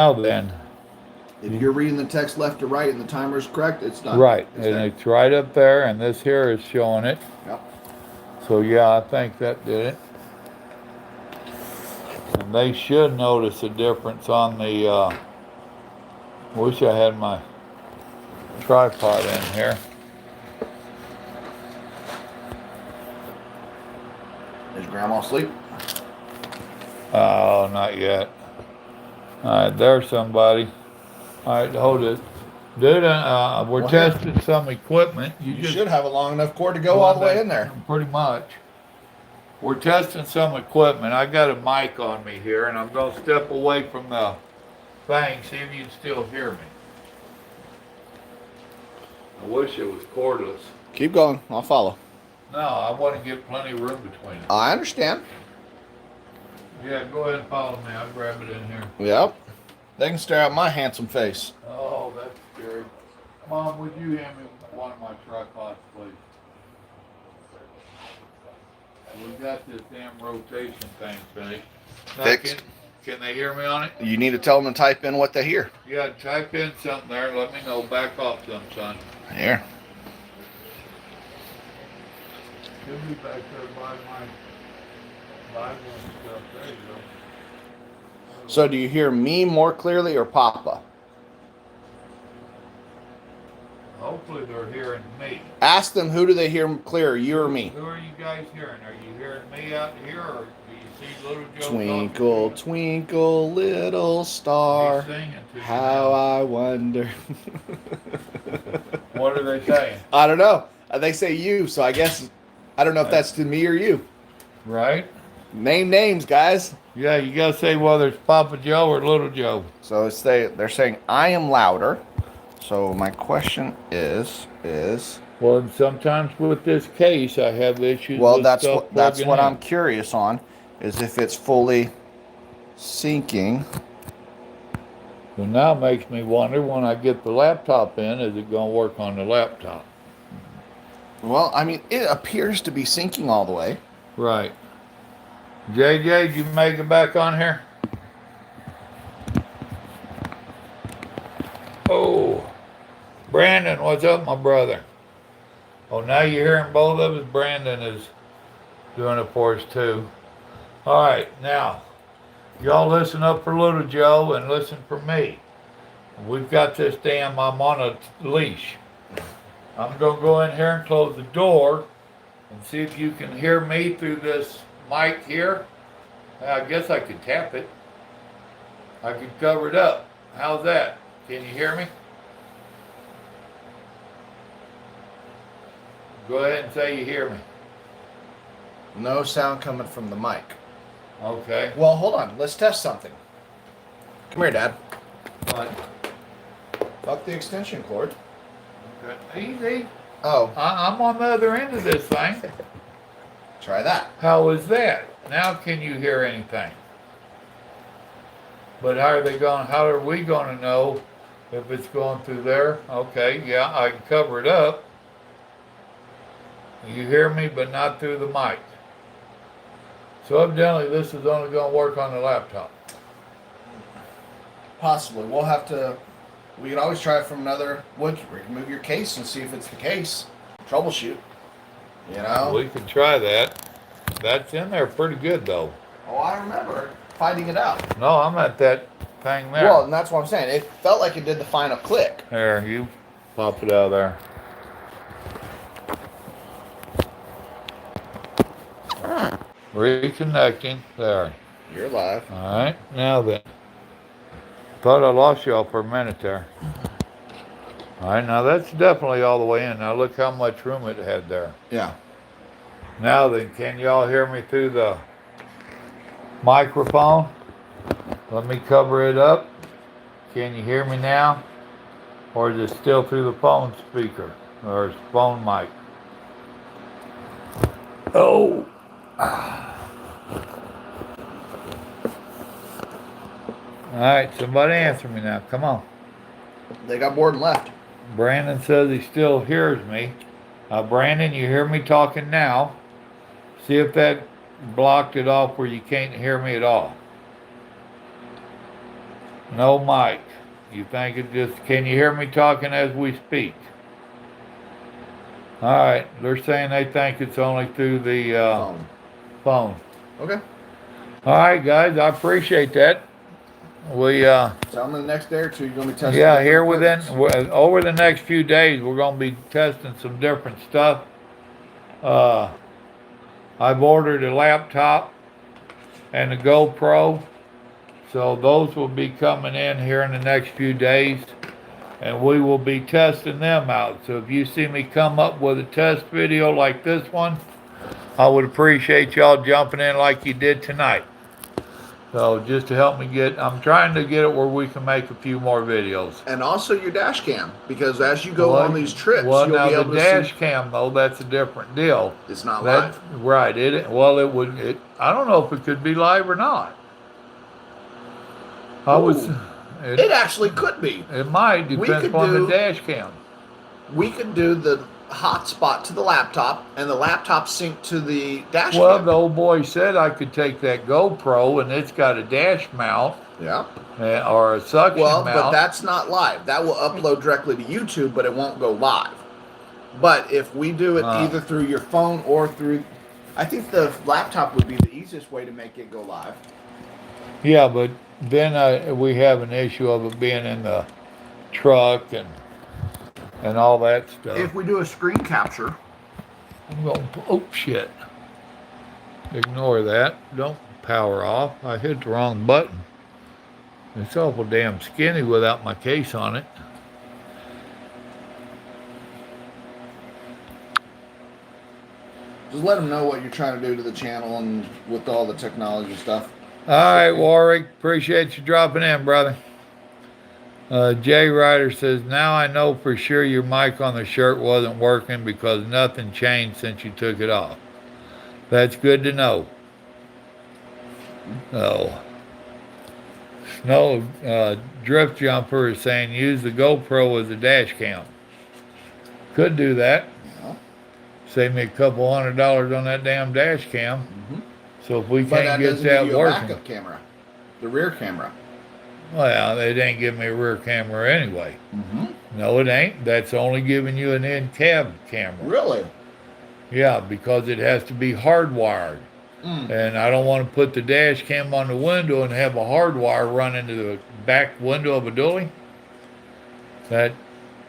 Now then, If you're reading the text left to right and the timer is correct, it's done. right, It's and there. it's right up there, and this here is showing it. Yep. So yeah, I think that did it. And they should notice a difference on the. Wish I had my tripod in here. Is Grandma asleep? Oh, not yet. All right, there's somebody. All right, hold it. Dude, we're Well, here. testing some equipment. You just should have a long enough cord to go all the way in there. Pretty much. We're testing some equipment. I got a mic on me here, and I'm going to step away from the thing, see if you can still hear me. I wish it was cordless. Keep going. I'll follow. No, I want to get plenty of room between us. I understand. Yeah, go ahead and follow me. I'll grab it in here. Yep. They can stare at my handsome face. Oh, that's scary. Mom, would you hand me one of my tripods, please? We got this damn rotation thing finished. Now, Fixed. Can they hear me on it? You need to tell them to type in what they hear. Yeah, type in something there and let me know. Back off some, son. Here. He'll be back there by my Bible and stuff. There you go. So do you hear me more clearly or Papa? Hopefully they're hearing me. Ask them who do they hear clearer, you or me? Who are you guys hearing? Are you hearing me out here, or do you see Little Joe? Twinkle, twinkle, little star, how I wonder. What are they saying? I don't know. They say you, so I guess I don't know if that's to me or you. Right? Name names, guys. Yeah, you gotta say whether it's Papa Joe or Little Joe. So they're saying I am louder. So my question is well, and sometimes with this case, I have issues. well, with that's stuff what plugging in. I'm curious on, is if it's fully syncing. So now it makes me wonder when I get the laptop in, is it gonna work on the laptop? Well, I mean, it appears to be syncing all the way. Right. JJ, did you make it back on here? Oh, Brandon, what's up, my brother? Oh, now you're hearing both of us. Brandon is doing it for us too. All right, now y'all listen up for Little Joe and listen for me. We've got this damn. I'm on a leash. I'm gonna go in here and close the door and see if you can hear me through this mic here. I guess I could tap it. I could cover it up. How's that? Can you hear me? Go ahead and say you hear me. No sound coming from the mic. Okay. Well, hold on. Let's test something. Come here, Dad. What? Fuck the extension cord. Okay. Easy. Oh, I'm on the other end of this thing. try that. How is that? Now can you hear anything? But how are we going to know if it's going through there? Okay, yeah, I can cover it up. You hear me, but not through the mic. So evidently this is only going to work on the laptop. Possibly. We can always try it from another wood. Remove your case and see if it's the case. Troubleshoot. You know? We can try that. That's in there pretty good though. Oh, I remember finding it out. No, I'm at that thing there. Well, and that's what I'm saying. It felt like it did the final click. There, you pop it out of there. Reconnecting. There. You're live. All right. Now then. Thought I lost y'all for a minute there. All right. Now that's definitely all the way in. Now look how much room it had there. Yeah. Now then, can y'all hear me through the microphone? Let me cover it up. Can you hear me now? Or is it still through the phone speaker or phone mic? Oh. All right, somebody answer me now. Come on. They got bored and left. Brandon says he still hears me. Brandon, you hear me talking now. See if that blocked it off where you can't hear me at all. No mic. You think it just, can you hear me talking as we speak? All right, they're saying they think it's only through the phone. Okay. All right, guys, I appreciate that. We So I'm in the next day or two. You're gonna be testing. yeah, different here within equipments. over the next few days, we're gonna be testing some different stuff. I've ordered a laptop and a GoPro, so those will be coming in here in the next few days, and we will be testing them out. So if you see me come up with a test video like this one, I would appreciate y'all jumping in like you did tonight. So just to help me I'm trying to get it where we can make a few more videos. And also your dash cam, because as you go on these trips, well, you'll now be able the to dash see. cam though, that's a different deal. It's not That's live. right. It would. I don't know if it could be live or not. I was. Ooh. It actually could be. It might depend upon the dash cam. We could do the hotspot to the laptop, and the laptop sync to the dash Well, cam. the old boy said I could take that GoPro and it's got a dash mount. Yeah. Or a suction mount. But that's not live. That will upload directly to YouTube, but it won't go live. But if we do it either through your phone or through, I think the laptop would be the easiest way to make it go live. Yeah, but then we have an issue of it being in the truck and all that stuff. If we do a screen capture. I'm going, oh shit. Ignore that. Don't power off. I hit the wrong button. It's awful damn skinny without my case on it. Just let them know what you're trying to do to the channel and with all the technology stuff. All right, Warwick. Appreciate you dropping in, brother. Jay Ryder says, now I know for sure your mic on the shirt wasn't working because nothing changed since you took it off. That's good to know. Oh. Snow Drift Jumper is saying use the GoPro as a dash cam. Could do that. Yeah. Save me a couple $100 on that damn dash cam. Mm-hmm. So if we can't get that working, working, backup camera, the rear camera. Well, they didn't give me a rear camera anyway. Mm-hmm. No, it ain't. That's only giving you an in-cab camera. Really? Yeah, because it has to be hardwired. And I don't want to put the dash cam on the window and have a hard wire run into the back window of a dually. That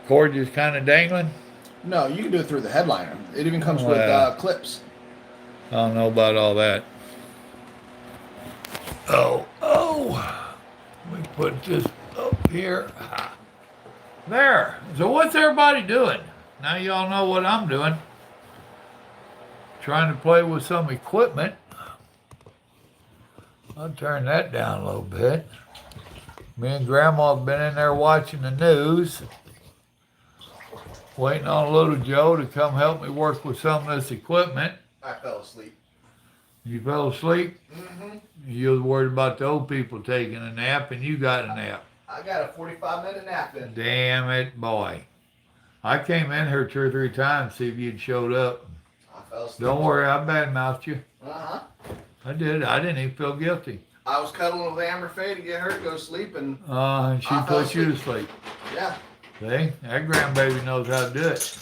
cord just kind of dangling. No, you can do it through the headliner. It even comes with clips. I don't know about all that. Oh. Let me put this up here. There. So what's everybody doing? Now y'all know what I'm doing. Trying to play with some equipment. I'll turn that down a little bit. Me and Grandma have been in there watching the news. Waiting on little Joe to come help me work with some of this equipment. I fell asleep. You fell asleep? Mm-hmm. You was worried about the old people taking a nap, and you got a nap. I got a 45-minute nap in. Damn it, boy. I came in here 2 or 3 times to see if you'd showed up. I fell asleep. Don't worry, I badmouthed you. Uh-huh. I did. I didn't even feel guilty. I was cuddling with Amber Faye to get her to go to sleep, and And she put you to sleep. Yeah. See? That grandbaby knows how to do it.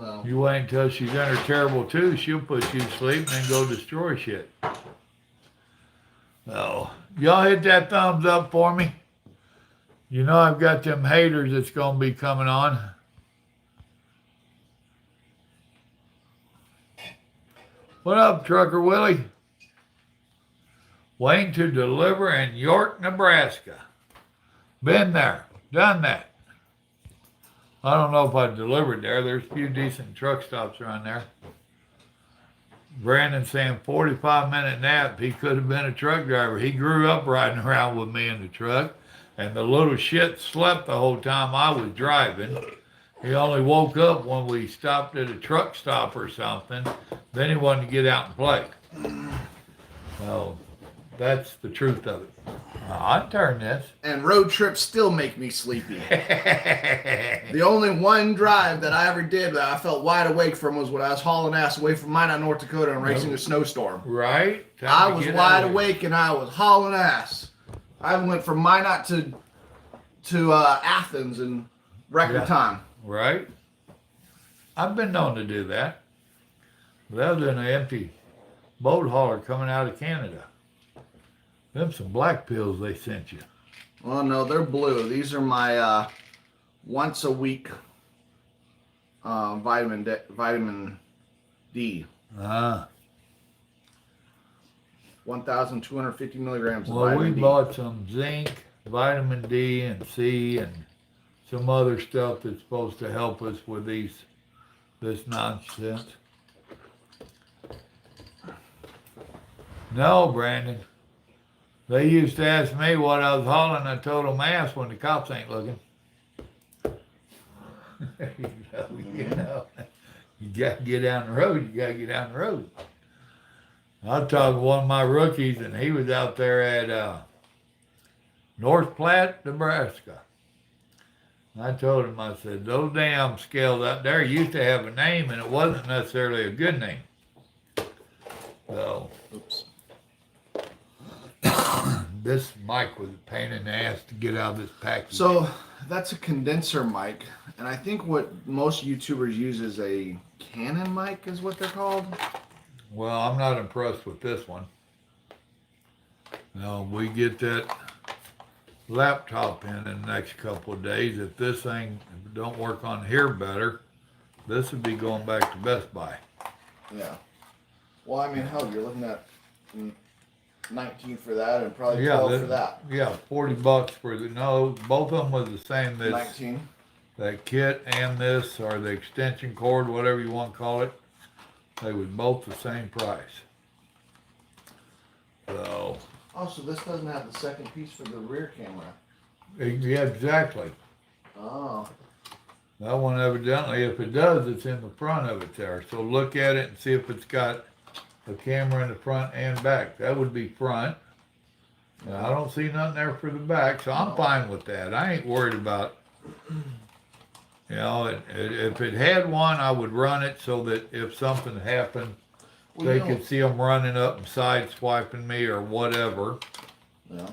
No. You wait until she's in her terrible too, she'll put you to sleep and then go destroy shit. So, y'all hit that thumbs up for me. You know I've got them haters that's going to be coming on. What up, Trucker Willie? Waiting to deliver in York, Nebraska. Been there, done that. I don't know if I delivered there. There's a few decent truck stops around there. Brandon saying 45-minute nap. He could have been a truck driver. He grew up riding around with me in the truck, and the little shit slept the whole time I was driving. He only woke up when we stopped at a truck stop or something. Then he wanted to get out and play. So that's the truth of it. I'd turn this. And road trips still make me sleepy. The only one drive that I ever did that I felt wide awake from was when I was hauling ass away from Minot, North Dakota and racing a snowstorm. Right? I was wide awake and I was hauling ass. I went from Minot to Athens in record Yeah. time. Right? I've been known to do that. That was in an empty boat hauler coming out of Canada. Them some black pills they sent you. Well, no, they're blue. These are my once a week vitamin D. Ah. 1,250 milligrams of Well, we vitamin D. bought some zinc, vitamin D, and C, and some other stuff that's supposed to help us with this nonsense. No, Brandon. They used to ask me what I was hauling. I told them ass when the cops ain't looking. you know, you got to get down the road. You got to get down the road. I talked to one of my rookies, and he was out there at North Platte, Nebraska. I told him, I said, those damn scales out there used to have a name, and it wasn't necessarily a good name. So, Oops. this mic was a pain in the ass to get out of this package. So that's a condenser mic, and I think what most YouTubers use is a Canon mic, is what they're called. Well, I'm not impressed with this one. No, we get that laptop in the next couple of days. If this thing don't work on here better, this would be going back to Best Buy. Yeah. Well, I mean, hell, you're looking at 19 for that, and probably 12 for that. Yeah, $40 for the, no, both of them was the same. This 19. That kit and this, or the extension cord, whatever you want to call it, they was both the same price. So. Oh, so this doesn't have the second piece for the rear camera. Yeah, exactly. Oh. That one evidently, if it does, it's in the front of it there. So look at it and see if it's got a camera in the front and back. That would be front. Now, I don't see nothing there for the back, so I'm fine with that. I ain't worried about, you know, if it had one, I would run it so that if something happened, Well, they could see them running up and side swiping me or whatever. Yeah.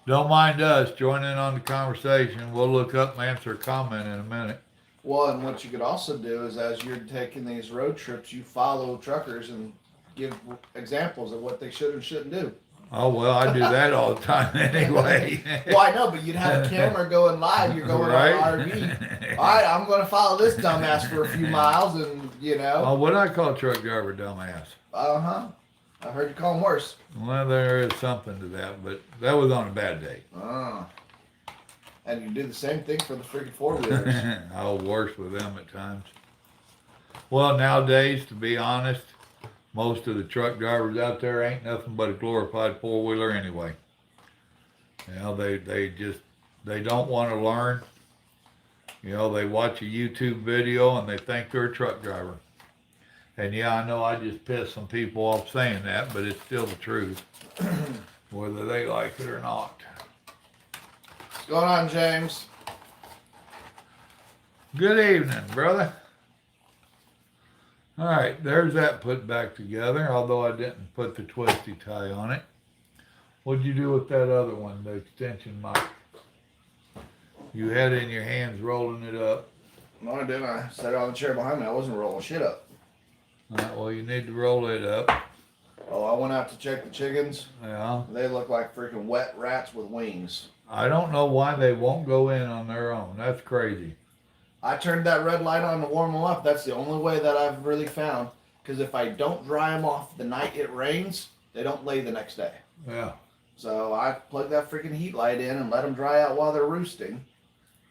Don't mind us. Join in on the conversation. We'll look up and answer a comment in a minute. Well, and what you could also do is, as you're taking these road trips, you follow truckers and give examples of what they should and shouldn't do. Oh, well, I do that all the time anyway. Well, I know, but you'd have a camera going live. You're going Right? on RV. All right, I'm going to follow this dumbass for a few miles, and you know. Oh, what I call truck driver dumbass. I've heard you call them worse. Well, there is something to that, but that was on a bad day. And you do the same thing for the freaking four-wheelers. I'll worse with them at times. Well, nowadays, to be honest, most of the truck drivers out there ain't nothing but a glorified four-wheeler anyway. You know, they don't want to learn. You know, they watch a YouTube video and they think they're a truck driver. And yeah, I know I just pissed some people off saying that, but it's still the truth, whether they like it or not. What's going on, James? Good evening, brother. All right, there's that put back together, although I didn't put the twisty tie on it. What'd you do with that other one, the extension mic? You had it in your hands rolling it up. No, I didn't. I sat on the chair behind me. I wasn't rolling shit up. All right, well, you need to roll it up. Oh, I went out to check the chickens. Yeah. They look like freaking wet rats with wings. I don't know why they won't go in on their own. That's crazy. I turned that red light on to warm them up. That's the only way that I've really found. Because if I don't dry them off the night it rains, they don't lay the next day. Yeah. So I plug that freaking heat light in and let them dry out while they're roosting.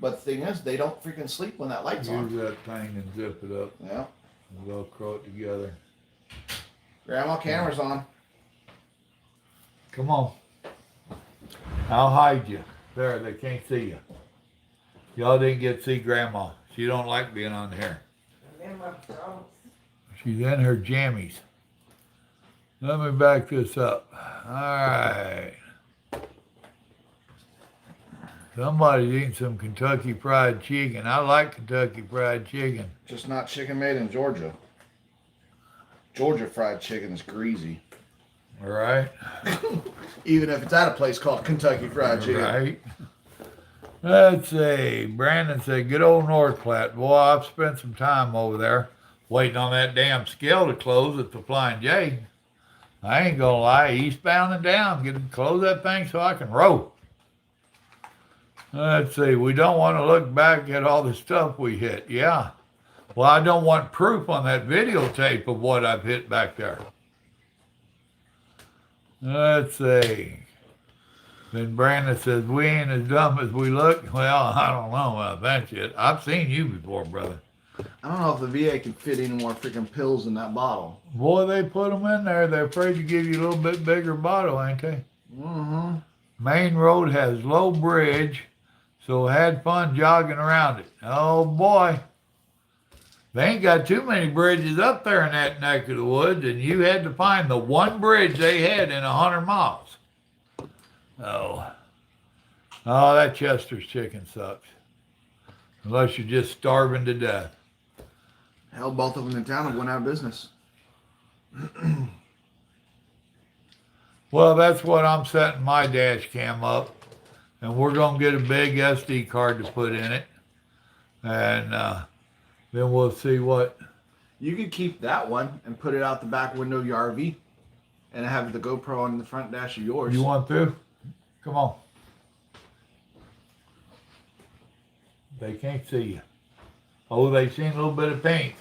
But the thing is, they don't freaking sleep when that light's Use on. that thing and zip it up. Yeah. We'll Velcro it together. Grandma, camera's on. Come on. I'll hide you. There, they can't see you. Y'all didn't get to see Grandma. She don't like being on here. She's in her jammies. Let me back this up. All right. Somebody's eating some Kentucky Fried Chicken. I like Kentucky Fried Chicken. Just not chicken made in Georgia. Georgia fried chicken is greasy. All right. Even if it's at a place called Kentucky Fried Chicken. Right. Let's see. Brandon said, good old North Platte. Boy, I've spent some time over there waiting on that damn scale to close at the Flying J. I ain't gonna lie, eastbound and down. Get to close that thing so I can roll. Let's see. We don't want to look back at all the stuff we hit. Yeah. Well, I don't want proof on that videotape of what I've hit back there. Let's see. Then Brandon says, we ain't as dumb as we look. Well, I don't know about that shit. I've seen you before, brother. I don't know if the VA can fit any more freaking pills in that bottle. Boy, they put them in there. They're afraid to give you a little bit bigger bottle, ain't they? Mm-hmm. Main road has low bridge, so had fun jogging around it. Oh, boy. They ain't got too many bridges up there in that neck of the woods, and you had to find the one bridge they had in 100 miles. Oh, that Chester's chicken sucks. Unless you're just starving to death. Hell, both of them in town went out of business. Well, that's what I'm setting my dash cam up. And we're going to get a big SD card to put in it. And then we'll see what... You could keep that one and put it out the back window of your RV. And have the GoPro on the front dash of yours. You want to? Come on. They can't see you. Oh, they seen a little bit of paint.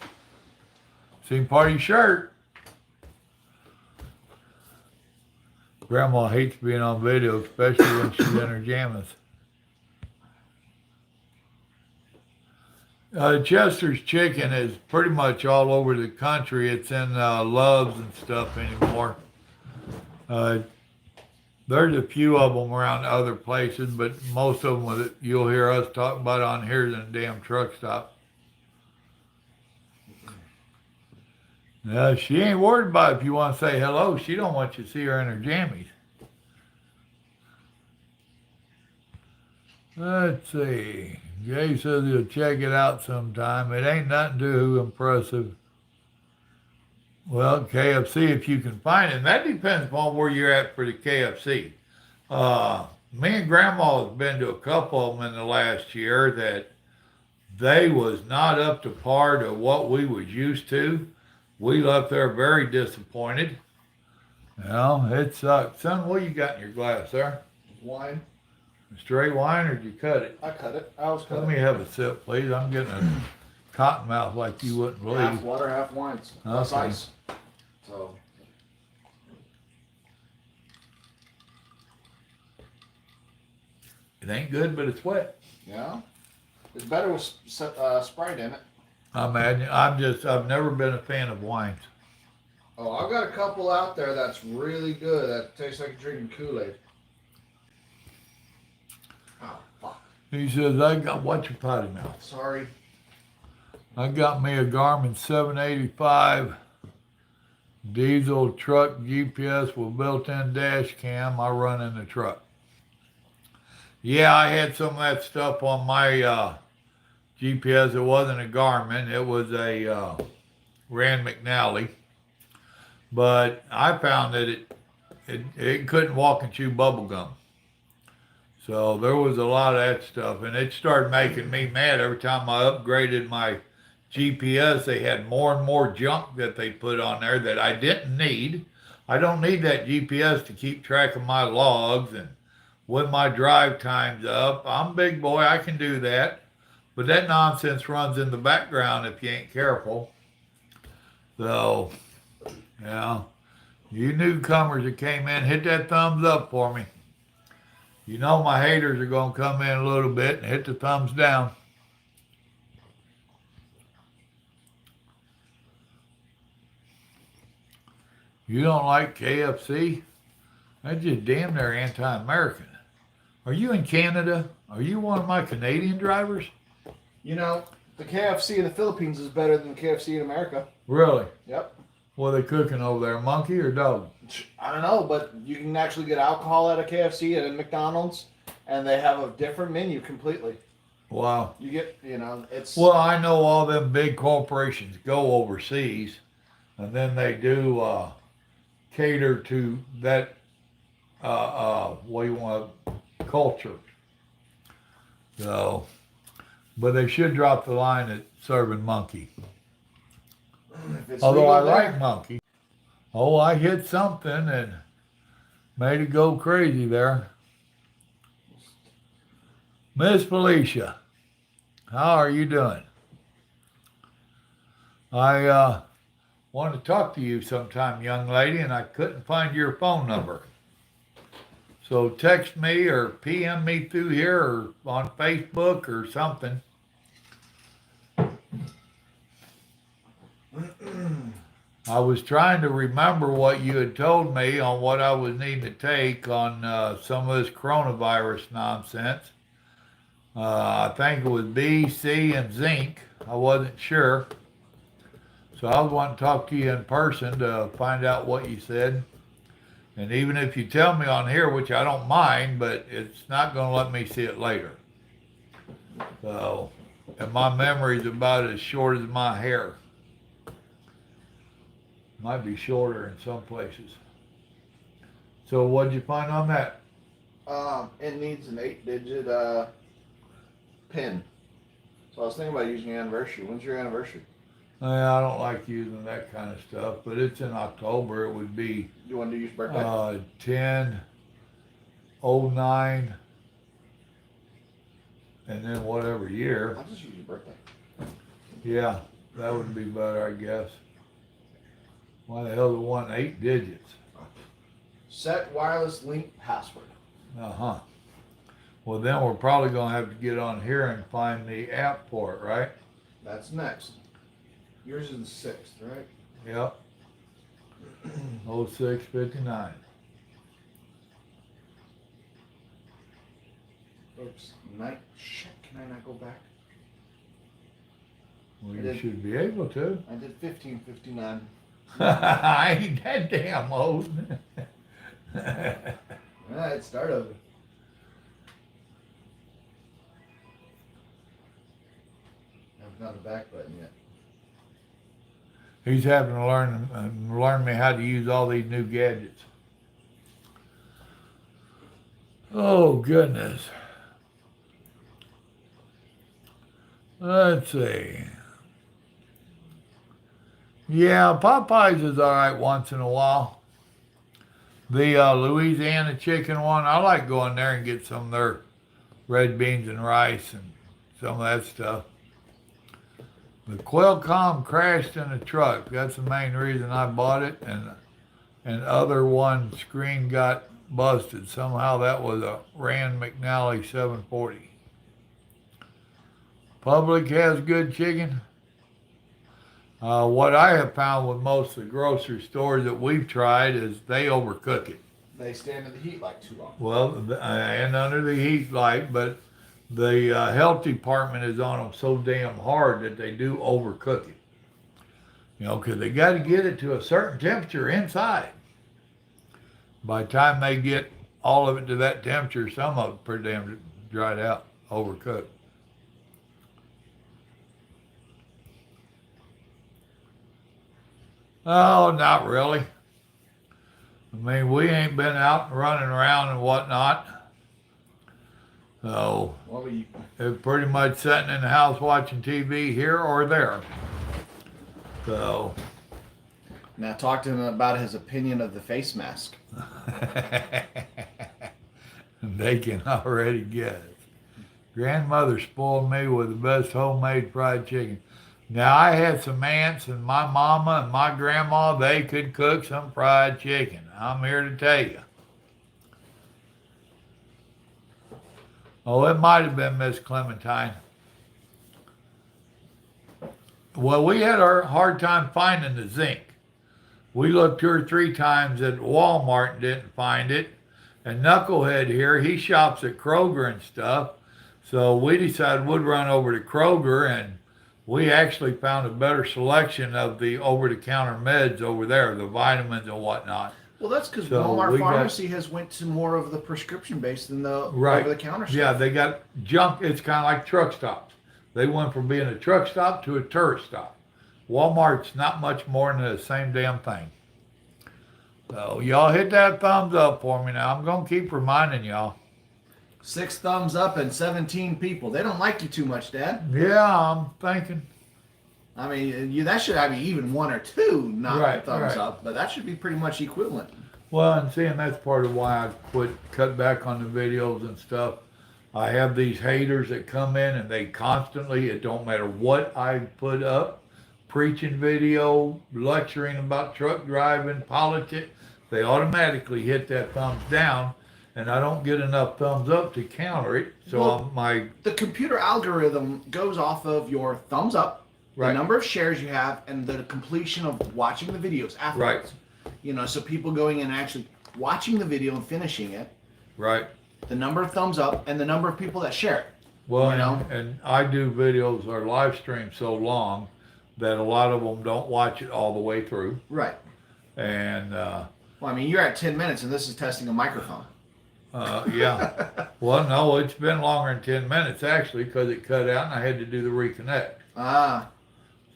Seen part of your shirt. Grandma hates being on video, especially when she's in her jammies. Chester's Chicken is pretty much all over the country. It's in Love's and stuff anymore. There's a few of them around other places, but most of them you'll hear us talk about on here in a damn truck stop. She ain't worried about if you want to say hello. She don't want you to see her in her jammies. Let's see. Jay says he'll check it out sometime. It ain't nothing too impressive. Well, KFC, if you can find it. And that depends upon where you're at for the KFC. Me and Grandma has been to a couple of them in the last year that they was not up to par to what we was used to. We left there very disappointed. It sucked. Son, what you got in your glass there? Wine. Straight wine, or did you cut it? I cut it. I was cutting Let me have a sip, please. I'm getting a cotton mouth like you wouldn't believe. Half water, half wines. That's Okay. ice. So. It ain't good, but it's wet. Yeah. It's better with Sprite in it. I imagine. I've never been a fan of wines. Oh, I've got a couple out there that's really good. That tastes like drinking Kool-Aid. Oh, fuck. He says, watch your potty mouth. Sorry. I got me a Garmin 785 diesel truck GPS with built-in dash cam. I run in the truck. Yeah, I had some of that stuff on my GPS. It wasn't a Garmin. It was a Rand McNally. But I found that it couldn't walk and chew bubble gum. So there was a lot of that stuff. And it started making me mad every time I upgraded my GPS. They had more and more junk that they put on there that I didn't need. I don't need that GPS to keep track of my logs and when my drive time's up. I'm a big boy, I can do that. But that nonsense runs in the background if you ain't careful. So, you newcomers that came in, hit that thumbs up for me. You know my haters are going to come in a little bit and hit the thumbs down. You don't like KFC? That's just damn near anti-American. Are you in Canada? Are you one of my Canadian drivers? You know, the KFC in the Philippines is better than the KFC in America. Really? Yep. What are they cooking over there, monkey or dog? I don't know, but you can actually get alcohol at a KFC and at McDonald's, and they have a different menu completely. Wow. You get, it's... Well, I know all them big corporations go overseas, and then they do cater to that what do you want, culture. So, but they should drop the line at serving monkey. If it's Although I legal there, like monkey. Oh, I hit something and made it go crazy there. Miss Felicia, how are you doing? I want to talk to you sometime, young lady, and I couldn't find your phone number. So text me or PM me through here or on Facebook or something. I was trying to remember what you had told me on what I was needing to take on some of this coronavirus nonsense. I think it was B, C, and zinc. I wasn't sure. So I was wanting to talk to you in person to find out what you said. And even if you tell me on here, which I don't mind, but it's not going to let me see it later. So, and my memory's about as short as my hair. Might be shorter in some places. So what'd you find on that? it needs an 8-digit PIN. So I was thinking about using your anniversary. When's your anniversary? I don't like using that kind of stuff, but it's in October. It would be You want to use birthday? 10/09, and then whatever year. I'll just use your birthday. Yeah, that would be better, I guess. Why the hell do they want 8 digits? Set wireless link password. Uh-huh. Well, then we're probably going to have to get on here and find the app for it, right? That's next. Yours is the 6th, right? Yep. 0659. Oops. Shit, can I not go back? Well, I you did. should be able to. I did 1559. I ain't that damn old. Alright, start over. I haven't found the back button yet. He's having to learn me how to use all these new gadgets. Oh, goodness. Let's see. Yeah, Popeyes is all right once in a while. The Louisiana chicken one, I like going there and get some of their red beans and rice and some of that stuff. The Qualcomm crashed in a truck. That's the main reason I bought it. And other one screen got busted. Somehow that was a Rand McNally 740. Public has good chicken. What I have found with most of the grocery stores that we've tried is they overcook it. They stand in the heat like too long. Well, and under the heat light, but the health department is on them so damn hard that they do overcook it. You know, because they got to get it to a certain temperature inside. By the time they get all of it to that temperature, some of it pretty damn dried out, overcooked. Oh, not really. I mean, we ain't been out and running around and whatnot. So, What were you? it's pretty much sitting in the house watching TV here or there. So, Now talk to him about his opinion of the face mask. they can already guess. Grandmother spoiled me with the best homemade fried chicken. Now, I had some aunts, and my mama and my grandma, they could cook some fried chicken. I'm here to tell you. Oh, it might have been Miss Clementine. Well, we had our hard time finding the zinc. We looked 2 or 3 times at Walmart and didn't find it. And Knucklehead here, he shops at Kroger and stuff. So we decided we'd run over to Kroger, and we actually found a better selection of the over-the-counter meds over there, the vitamins and whatnot. Well, that's because So Walmart we got- Pharmacy has went to more of the prescription based than the Right. over-the-counter stuff. Yeah, they got junk. It's kind of like truck stops. They went from being a truck stop to a tourist stop. Walmart's not much more than the same damn thing. So y'all hit that thumbs up for me now. I'm gonna keep reminding y'all. 6 thumbs up and 17 people. They don't like you too much, Dad. Yeah, I'm thinking. I mean, that should have even 1 or 2 not Right, thumbs right. up, but that should be pretty much equivalent. Well, and seeing that's part of why I cut back on the videos and stuff. I have these haters that come in and they constantly, it don't matter what I put up, preaching video, lecturing about truck driving, politics, they automatically hit that thumbs down, and I don't get enough thumbs up to counter it. So Well, the computer algorithm goes off of your thumbs up, Right. the number of shares you have, and the completion of watching the videos afterwards. Right. So people going in and actually watching the video and finishing it, Right. the number of thumbs up, and the number of people that share it. Well, You know? and I do videos or live streams so long that a lot of them don't watch it all the way through. Right. And Well, I mean, you're at 10 minutes, and this is testing a microphone. yeah. Well, no, it's been longer than 10 minutes actually because it cut out and I had to do the reconnect. Ah,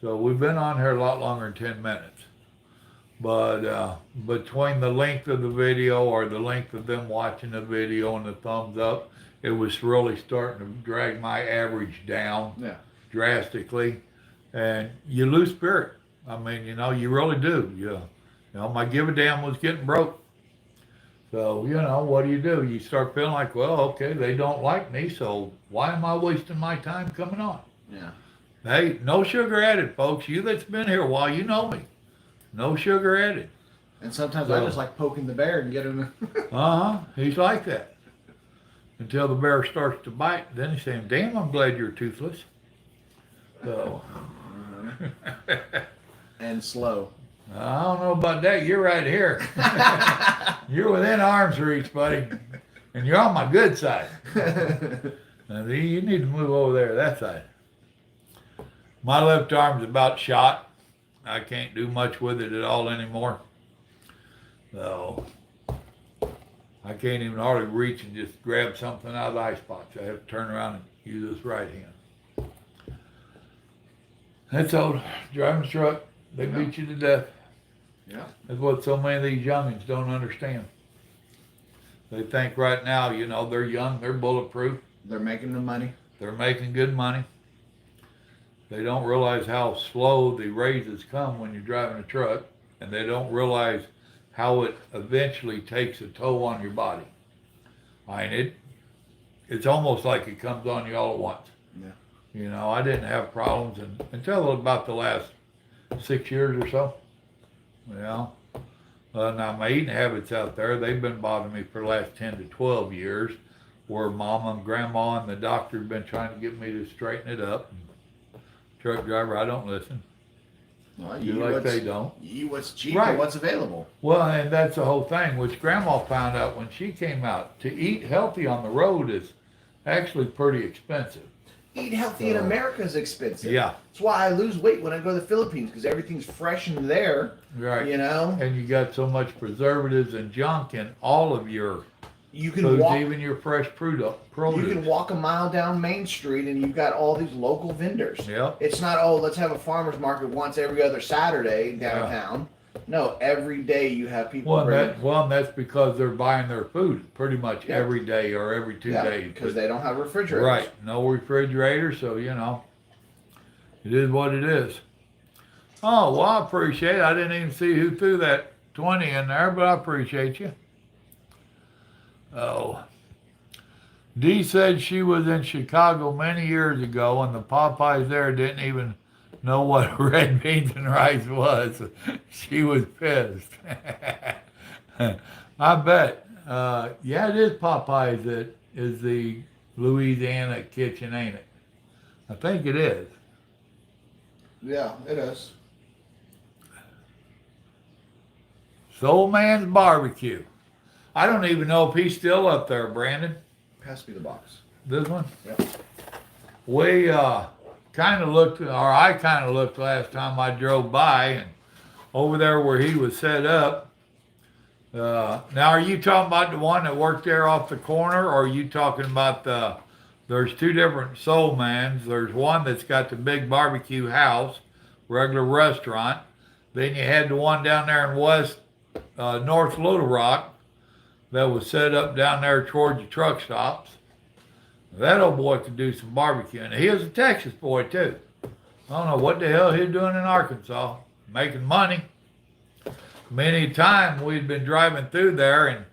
So we've been on here a lot longer than 10 minutes. But between the length of the video or the length of them watching the video and the thumbs up, it was really starting to drag my average down yeah. drastically. And you lose spirit. I mean, you really do. My give a damn was getting broke. So, what do? You start feeling like, well, okay, they don't like me, so why am I wasting my time coming on? Yeah. Hey, no sugar added, folks. You that's been here a while, you know me. No sugar added. And sometimes I just like poking the bear and getting him. He's like that. Until the bear starts to bite, then he's saying, damn, I'm glad you're toothless. So. And slow. I don't know about that. You're right here. You're within arm's reach, buddy. And you're on my good side. Now, you need to move over there, that side. My left arm's about shot. I can't do much with it at all anymore. So, I can't even hardly reach and just grab something out of the ice box. I have to turn around and use this right hand. That's old. Driving a truck, they beat you to death. Yeah. That's what so many of these youngins don't understand. They think right now, they're young, they're bulletproof, They're making the money. they're making good money. They don't realize how slow the raises come when you're driving a truck, and they don't realize how it eventually takes a toll on your body. I mean, it's almost like it comes on you all at once. Yeah. I didn't have problems until about the last 6 years or so. Now my eating habits out there, they've been bothering me for the last 10 to 12 years, where Mama and Grandma and the doctor have been trying to get me to straighten it up. Truck driver, I don't listen. Well, They don't. You what's cheap Right. and what's available. Well, and that's the whole thing, which Grandma found out when she came out. To eat healthy on the road is actually pretty expensive. Eat healthy in America is expensive. Yeah. That's why I lose weight when I go to the Philippines, because everything's fresh in there. Right. And you got so much preservatives and junk in all of your you can foods, walk. even your fresh produce. You can walk a mile down Main Street and you've got all these local vendors. Yep. It's not, let's have a farmer's market once every other Saturday downtown. No, every day you have people and that's because they're buying their food pretty much every day or every 2 days. because they don't have refrigerators. Right. No refrigerator, so, it is what it is. Oh, well, I appreciate it. I didn't even see who threw that 20 in there, but I appreciate you. Oh. Dee said she was in Chicago many years ago, and the Popeyes there didn't even know what red beans and rice was. She was pissed. I bet. Yeah, it is Popeyes that is the Louisiana kitchen, ain't it? I think it is. Yeah, it is. Soul Man's Barbecue. I don't even know if he's still up there, Brandon. Pass me the box. This one? Yeah. We kind of looked, or I kind of looked last time I drove by, and over there where he was set up. Now, are you talking about the one that worked there off the corner, or are you talking about there's two different Soul Mans. There's one that's got the big barbecue house, regular restaurant. Then you had the one down there in West North Little Rock that was set up down there towards the truck stops. That old boy could do some barbecue, and he was a Texas boy too. I don't know what the hell he was doing in Arkansas, making money. Many a time we'd been driving through there, and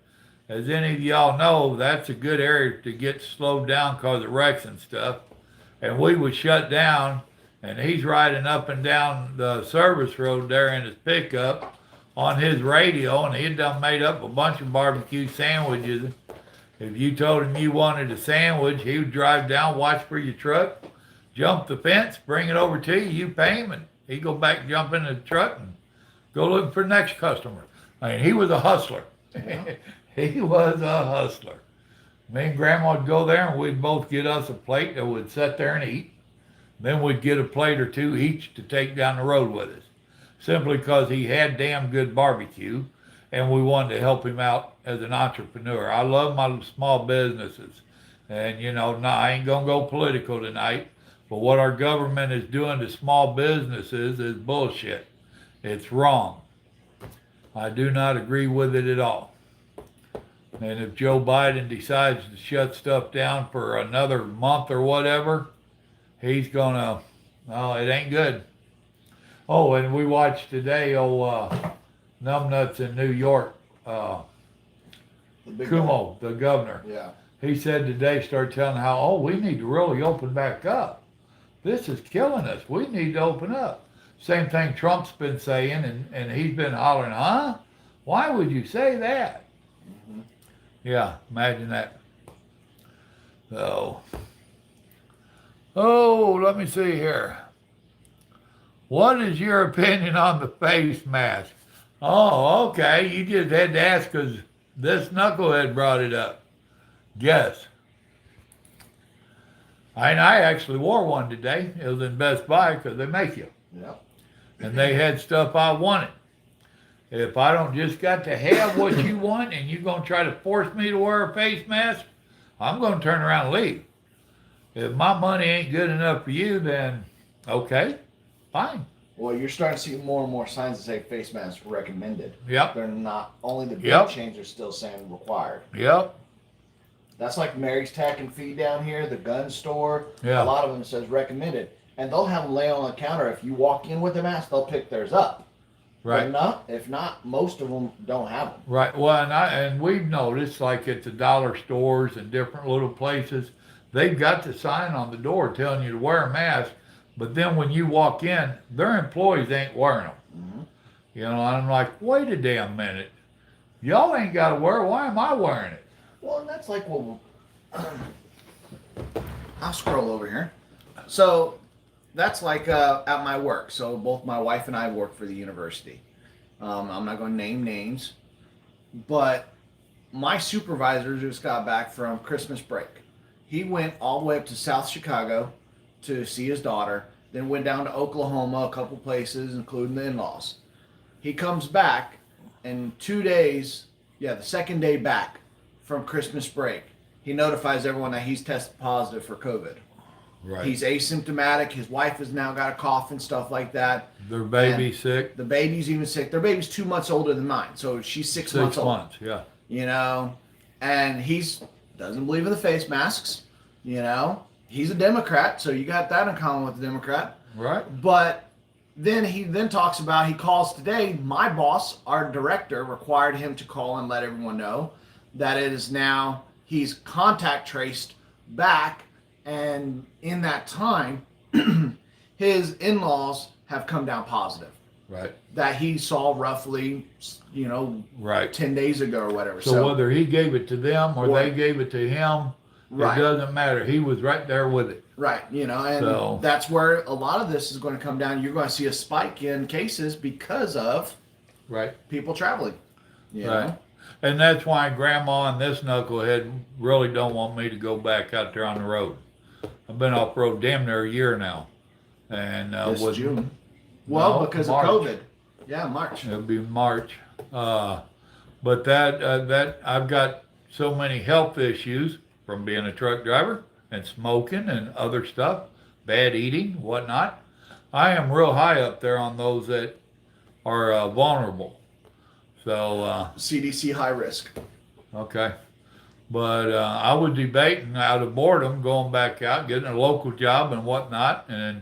as any of y'all know, that's a good area to get slowed down because of wrecks and stuff. And we would shut down, and he's riding up and down the service road there in his pickup on his radio, and he'd done made up a bunch of barbecue sandwiches. If you told him you wanted a sandwich, he would drive down, watch for your truck, jump the fence, bring it over to you, you pay him, and he'd go back, jump in the truck, and go looking for the next customer. I mean, he was a hustler. He was a hustler. Me and Grandma would go there, and we'd both get us a plate that we'd sit there and eat. Then we'd get a plate or two each to take down the road with us, simply because he had damn good barbecue, and we wanted to help him out as an entrepreneur. I love my small businesses, and I ain't gonna go political tonight, but what our government is doing to small businesses is bullshit. It's wrong. I do not agree with it at all. And if Joe Biden decides to shut stuff down for another month or whatever, he's gonna, it ain't good. Oh, and we watched today, numbnuts in New York, Cuomo, the governor. Yeah. He said today, started telling how, we need to really open back up. This is killing us. We need to open up. Same thing Trump's been saying, and he's been hollering, huh? Why would you say that? Mm-hmm. Yeah, imagine that. So, let me see here. What is your opinion on the face mask? Oh, okay. You just had to ask because this knucklehead brought it up. Guess. I actually wore one today. It was in Best Buy because they make you. Yep. And they had stuff I wanted. If I don't just got to have what you want and you're going to try to force me to wear a face mask, I'm going to turn around and leave. If my money ain't good enough for you, then okay, fine. Well, you're starting to see more and more signs that say face masks recommended. Yep. They're not, only the big chains are still saying required. Yep. That's like Mary's Tack and Feed down here, the gun store. Yeah. A lot of them says recommended. And they'll have them lay on the counter. If you walk in with a mask, they'll pick theirs up. Right. If not, most of them don't have them. Right. Well, and we've noticed, like at the dollar stores and different little places, they've got the sign on the door telling you to wear a mask. But then when you walk in, their employees ain't wearing them. Mm-hmm. And I'm like, wait a damn minute. Y'all ain't got to wear it. Why am I wearing it? Well, and that's like what I'll scroll over here. So that's like at my work. So both my wife and I work for the university. I'm not going to name names, but my supervisor just got back from Christmas break. He went all the way up to South Chicago to see his daughter, then went down to Oklahoma, a couple places, including the in-laws. He comes back, and 2 days, the second day back from Christmas break, he notifies everyone that he's tested positive for COVID. Right. He's asymptomatic. His wife has now got a cough and stuff like that. Their baby's sick. The baby's even sick. Their baby's 2 months older than mine, so she's 6 months old. 6 months, yeah. And doesn't believe in the face masks. He's a Democrat, so you got that in common with the Democrat. Right. But then he talks about, he calls today, my boss, our director, required him to call and let everyone know that it is now, he's contact traced back, and in that time, his in-laws have come down positive. Right. That he saw roughly, right, 10 days ago or whatever. So whether he gave it to them or they gave it to him, right, it doesn't matter. He was right there with it. Right. And that's where a lot of this is going to come down. You're going to see a spike in cases because of people traveling. Right. And that's why Grandma and this knucklehead really don't want me to go back out there on the road. I've been off road damn near a year now. And this June. Well, because March. of COVID. Yeah, March. It'll be March. But that I've got so many health issues from being a truck driver and smoking and other stuff, bad eating, whatnot. I am real high up there on those that are vulnerable. So, CDC high risk. okay. But I was debating out of boredom going back out, getting a local job and whatnot. And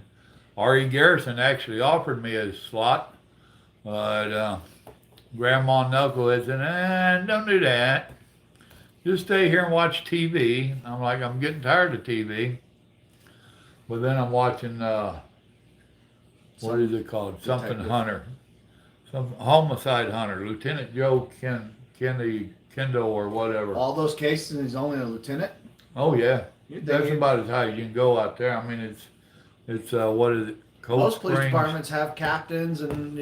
R.E. Garrison actually offered me a slot. But Grandma Knucklehead said, don't do that. Just stay here and watch TV. I'm like, I'm getting tired of TV. But then I'm watching, what is it called? Something Detective. Hunter. Some homicide hunter. Lieutenant Joe Kendall or whatever. All those cases, he's only a lieutenant. Oh, yeah. You'd think That's he'd- about as high as you can go out there. I mean, it's what is it? Cold Most police Springs. departments have captains, and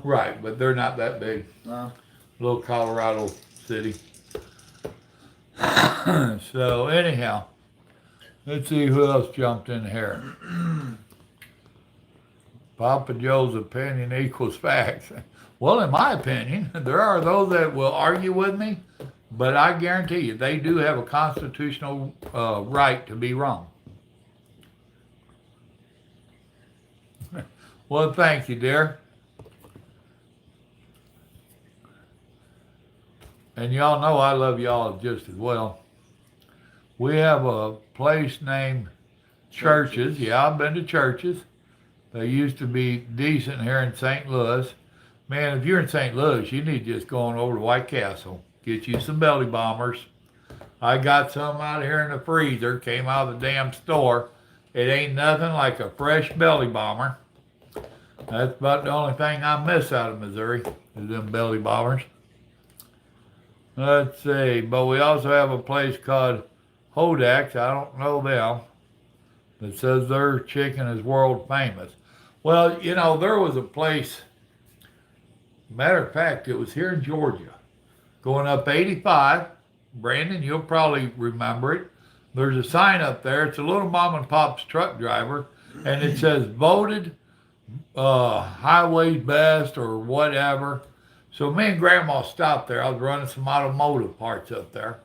Right, but they're not that big. Little Colorado city. So anyhow, let's see who else jumped in here. Papa Joe's opinion equals facts. Well, in my opinion, there are those that will argue with me, but I guarantee you they do have a constitutional right to be wrong. Well, thank you, dear. And y'all know I love y'all just as well. We have a place named Churches. Yeah, I've been to Churches. They used to be decent here in St. Louis. Man, if you're in St. Louis, you need to just go on over to White Castle. Get you some belly bombers. I got some out here in the freezer. Came out of the damn store. It ain't nothing like a fresh belly bomber. That's about the only thing I miss out of Missouri, is them belly bombers. Let's see, but we also have a place called Hodak's. I don't know them. That says their chicken is world famous. Well, there was a place, matter of fact, it was here in Georgia, going up 85. Brandon, you'll probably remember it. There's a sign up there. It's a little mom and pop's truck driver, and it says voted highway best or whatever. So me and Grandma stopped there. I was running some automotive parts up there.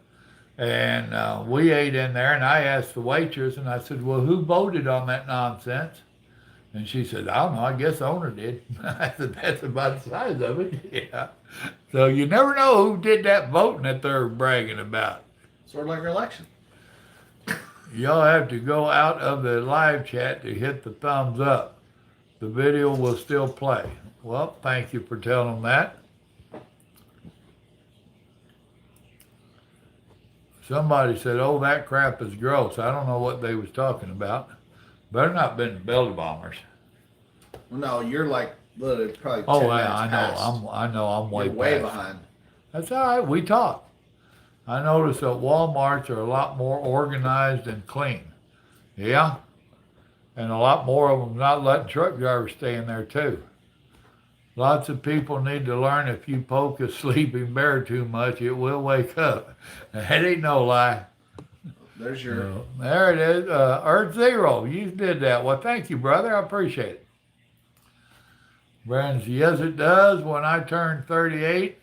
And we ate in there, and I asked the waitress, and I said, well, who voted on that nonsense? And she said, I don't know, I guess the owner did. I said, that's about the size of it. Yeah. So you never know who did that voting that they're bragging about. Sort of like our election. Y'all have to go out of the live chat to hit the thumbs up. The video will still play. Well, thank you for telling them that. Somebody said, oh, that crap is gross. I don't know what they was talking about. Better not been belly bombers. Well, no, you're like literally probably 10 Oh, minutes yeah, past. I know I'm way You're way past. behind. That's all right. We talk. I noticed that Walmarts are a lot more organized and clean. Yeah? And a lot more of them not letting truck drivers stay in there, too. Lots of people need to learn if you poke a sleeping bear too much, it will wake up. That ain't no lie. There's your... There it is. Earth Zero, you did that. Well, thank you, brother. I appreciate it. Brandon says, yes, it does. When I turned 38,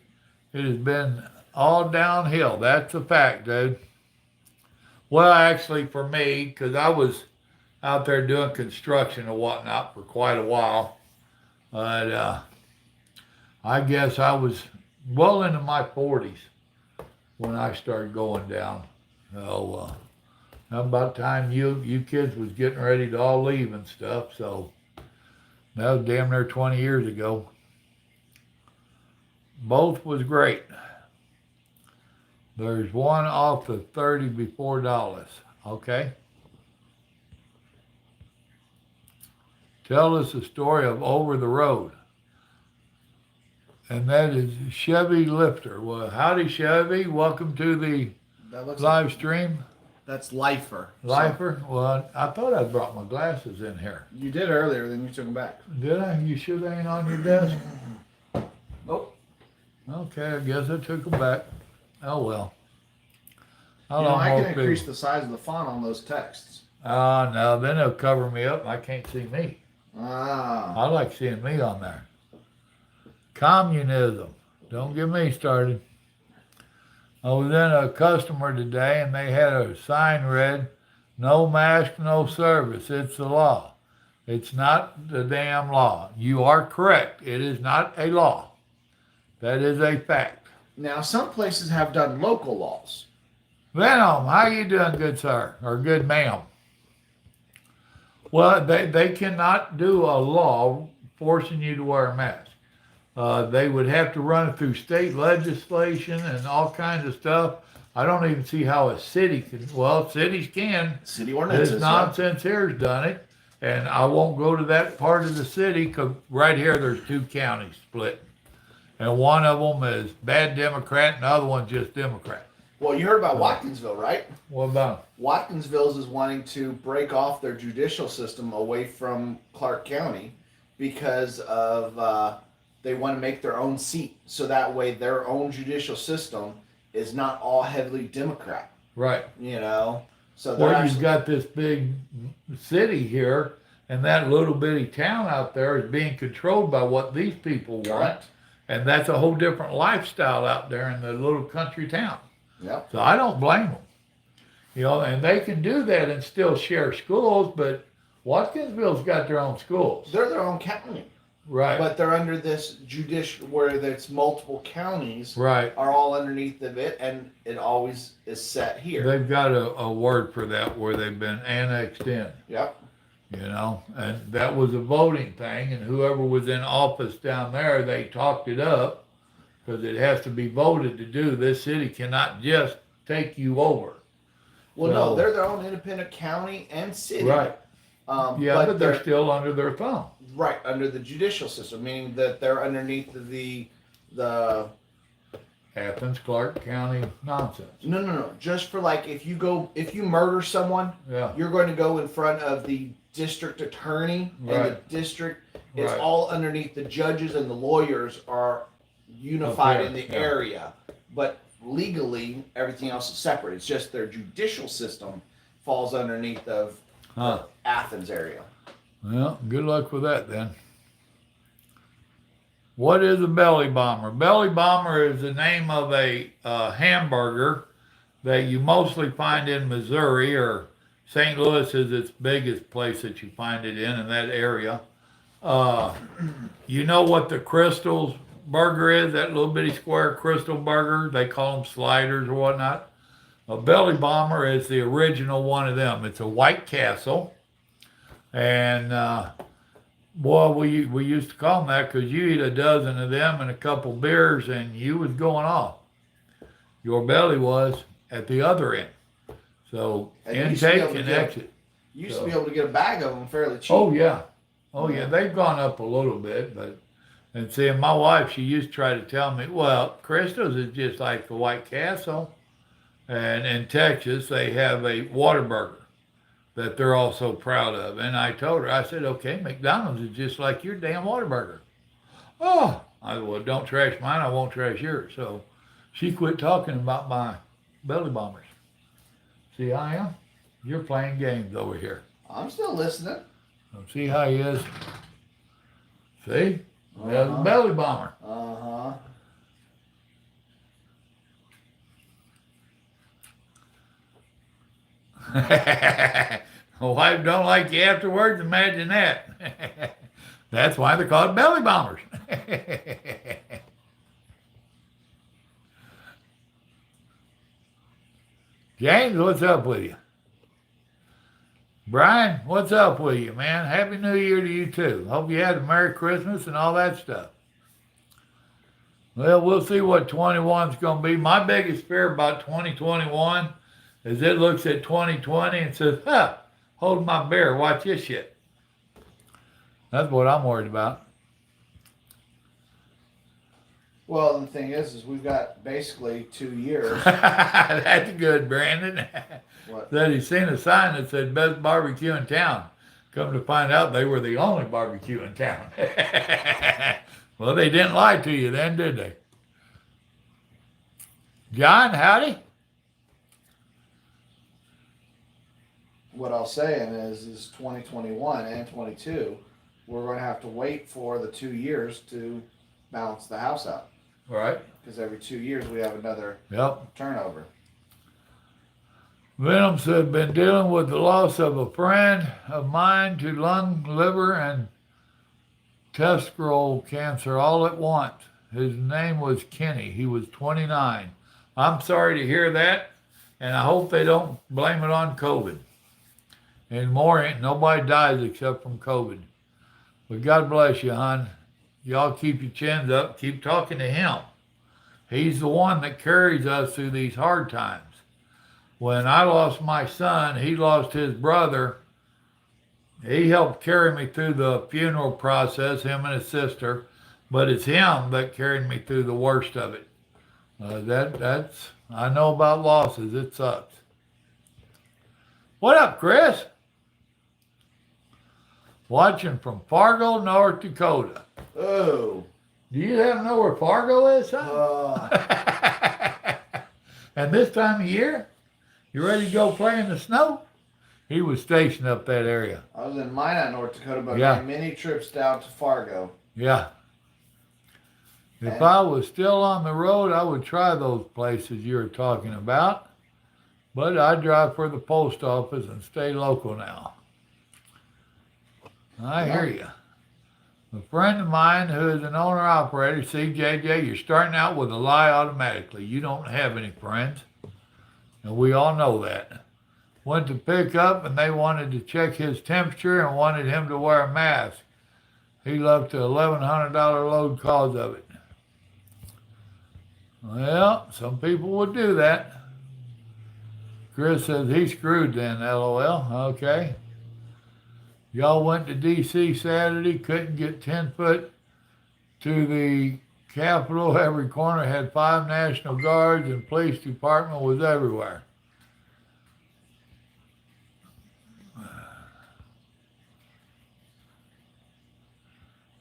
it has been all downhill. That's a fact, dude. Well, actually, for me, because I was out there doing construction and whatnot for quite a while, but I guess I was well into my 40s when I started going down. So about time you kids was getting ready to all leave and stuff. So that was damn near 20 years ago. Both was great. There's one off the 30 before Dallas. Okay. Tell us the story of Over the Road. And that is Chevy Lifter. Well, howdy, Chevy. Welcome to the That looks live stream. That's Lifer. Lifer? Well, I thought I brought my glasses in here. You did earlier, then you took them back. Did I? You sure they ain't on your desk? Nope. Okay, I guess I took them back. Oh, well. I can increase the size of the font on those texts. No, then they'll cover me up and I can't see me. Ah. I like seeing me on there. Communism. Don't get me started. I was in a customer today and they had a sign read, no mask, no service. It's the law. It's not the damn law. You are correct. It is not a law. That is a fact. Now, some places have done local laws. Venom, how you doing, good sir, or good ma'am? Well, they cannot do a law forcing you to wear a mask. They would have to run it through state legislation and all kinds of stuff. I don't even see how a city can. Well, cities can. City ordinances. This nonsense here's done it, and I won't go to that part of the city because right here there's two counties split, and one of them is bad Democrat, and the other one's just Democrat. Well, you heard about Watkinsville, right? What about Watkinsville is wanting to break off their judicial system away from Clark County because of they want to make their own seat, so that way their own judicial system is not all heavily Democrat. right? You know, so they're Well, you've actually, got this big city here, and that little bitty town out there is being controlled by what these people want, correct. and that's a whole different lifestyle out there in the little country town. Yep. So I don't blame them. You know, and they can do that and still share schools, but Watkinsville's got their own schools. They're their own county, Right. but they're under this judicial where there's multiple counties Right. are all underneath of it, and it always is set here. They've got a word for that where they've been annexed in, Yep. you know, and that was a voting thing, and whoever was in office down there, they talked it up because it has to be voted to do. This city cannot just take you over. Well, So- no, they're their own independent county and city. Right. Yeah, but they're they're still under their thumb. right under the judicial system, meaning that they're underneath the Athens, Clark County nonsense. no. Just for like if you murder someone, Yeah. you're going to go in front of the district attorney, and the Right. district is Right. all underneath the judges, and the lawyers are unified Okay, in the yeah. area. But legally, everything else is separate. It's just their judicial system falls underneath of Huh. Athens area. Well, good luck with that then. What is a belly bomber? Belly bomber is the name of a hamburger that you mostly find in Missouri, or St. Louis is its biggest place that you find it in that area. You know what the Crystals burger is? That little bitty square Crystal burger? They call them sliders or whatnot. A belly bomber is the original one of them. It's a White Castle. And boy, we used to call them that because you eat a dozen of them and a couple beers and you was going off. Your belly was at the other end. So And you used to be intake able to and get- exit. You used to be able to get a bag of them fairly cheap. Oh yeah. Oh yeah. They've gone up a little bit, but and see, my wife, she used to try to tell me, well, Christos is just like the White Castle. And in Texas, they have a Whataburger that they're all so proud of. And I told her, I said, okay, McDonald's is just like your damn Whataburger. Oh, I said, well, don't trash mine, I won't trash yours. So she quit talking about my belly bombers. See how I am? You're playing games over here. I'm still listening. See how he is? See? There's a Uh-huh. belly bomber. Uh-huh. Wife don't like you afterwards, imagine that. That's why they're called belly bombers. James, what's up with you? Brian, what's up with you, man? Happy New Year to you too. Hope you had a Merry Christmas and all that stuff. Well, we'll see what 21's going to be. My biggest fear about 2021 is it looks at 2020 and says, huh, hold my beer, watch this shit. That's what I'm worried about. Well, the thing is we've got basically 2 years. That's good, Brandon. What? That he seen a sign that said best barbecue in town. Come to find out they were the only barbecue in town. Well, they didn't lie to you then, did they? John, howdy. What I'll saying is 2021 and 22, we're going to have to wait for the 2 years to balance the house out. All right. Because every 2 years we have another Yep. turnover. Venom said, been dealing with the loss of a friend of mine to lung, liver, and testicle cancer all at once. His name was Kenny. He was 29. I'm sorry to hear that, and I hope they don't blame it on COVID. Anymore, ain't nobody dies except from COVID. But God bless you, hon. Y'all keep your chins up. Keep talking to him. He's the one that carries us through these hard times. When I lost my son, he lost his brother. He helped carry me through the funeral process, him and his sister. But it's him that carried me through the worst of it. That's I know about losses. It sucks. What up, Chris? Watching from Fargo, North Dakota. Oh. Do you happen to know where Fargo is, son? And this time of year, you ready to go play in the snow? He was stationed up that area. I was in Minot, North Dakota, but Yeah. made many trips down to Fargo. Yeah. If I was still on the road, I would try those places you're talking about. But I drive for the post office and stay local now. I hear you. A friend of mine who is an owner-operator, CJJ, you're starting out with a lie automatically. You don't have any friends. And we all know that. Went to pick up and they wanted to check his temperature and wanted him to wear a mask. He left an $1,100 load cause of it. Well, some people would do that. Chris says he's screwed then, LOL. Okay. Y'all went to D.C. Saturday, couldn't get 10 foot to the Capitol. Every corner had 5 National Guards and police department was everywhere.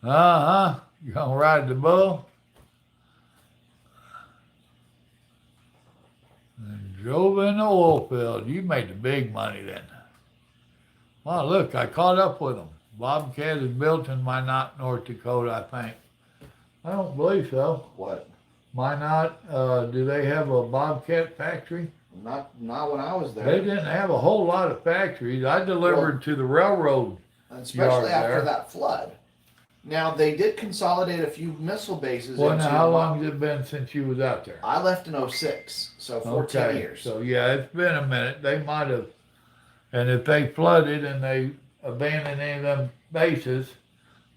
Uh-huh. You gonna ride the bull? And drove in the oil field. You made the big money then. Well, look, I caught up with them. Bobcat is built in Minot, North Dakota, I think. I don't believe so. What? Minot, do they have a Bobcat factory? Not when I was there. They didn't have a whole lot of factories. I delivered to the railroad. Especially after there. that flood. Now, they did consolidate a few missile bases. Well, into now, how long has it been since you was out there? I left in 06, so 14 years. So, yeah, it's been a minute. They might have, and if they flooded and they abandoned any of them bases,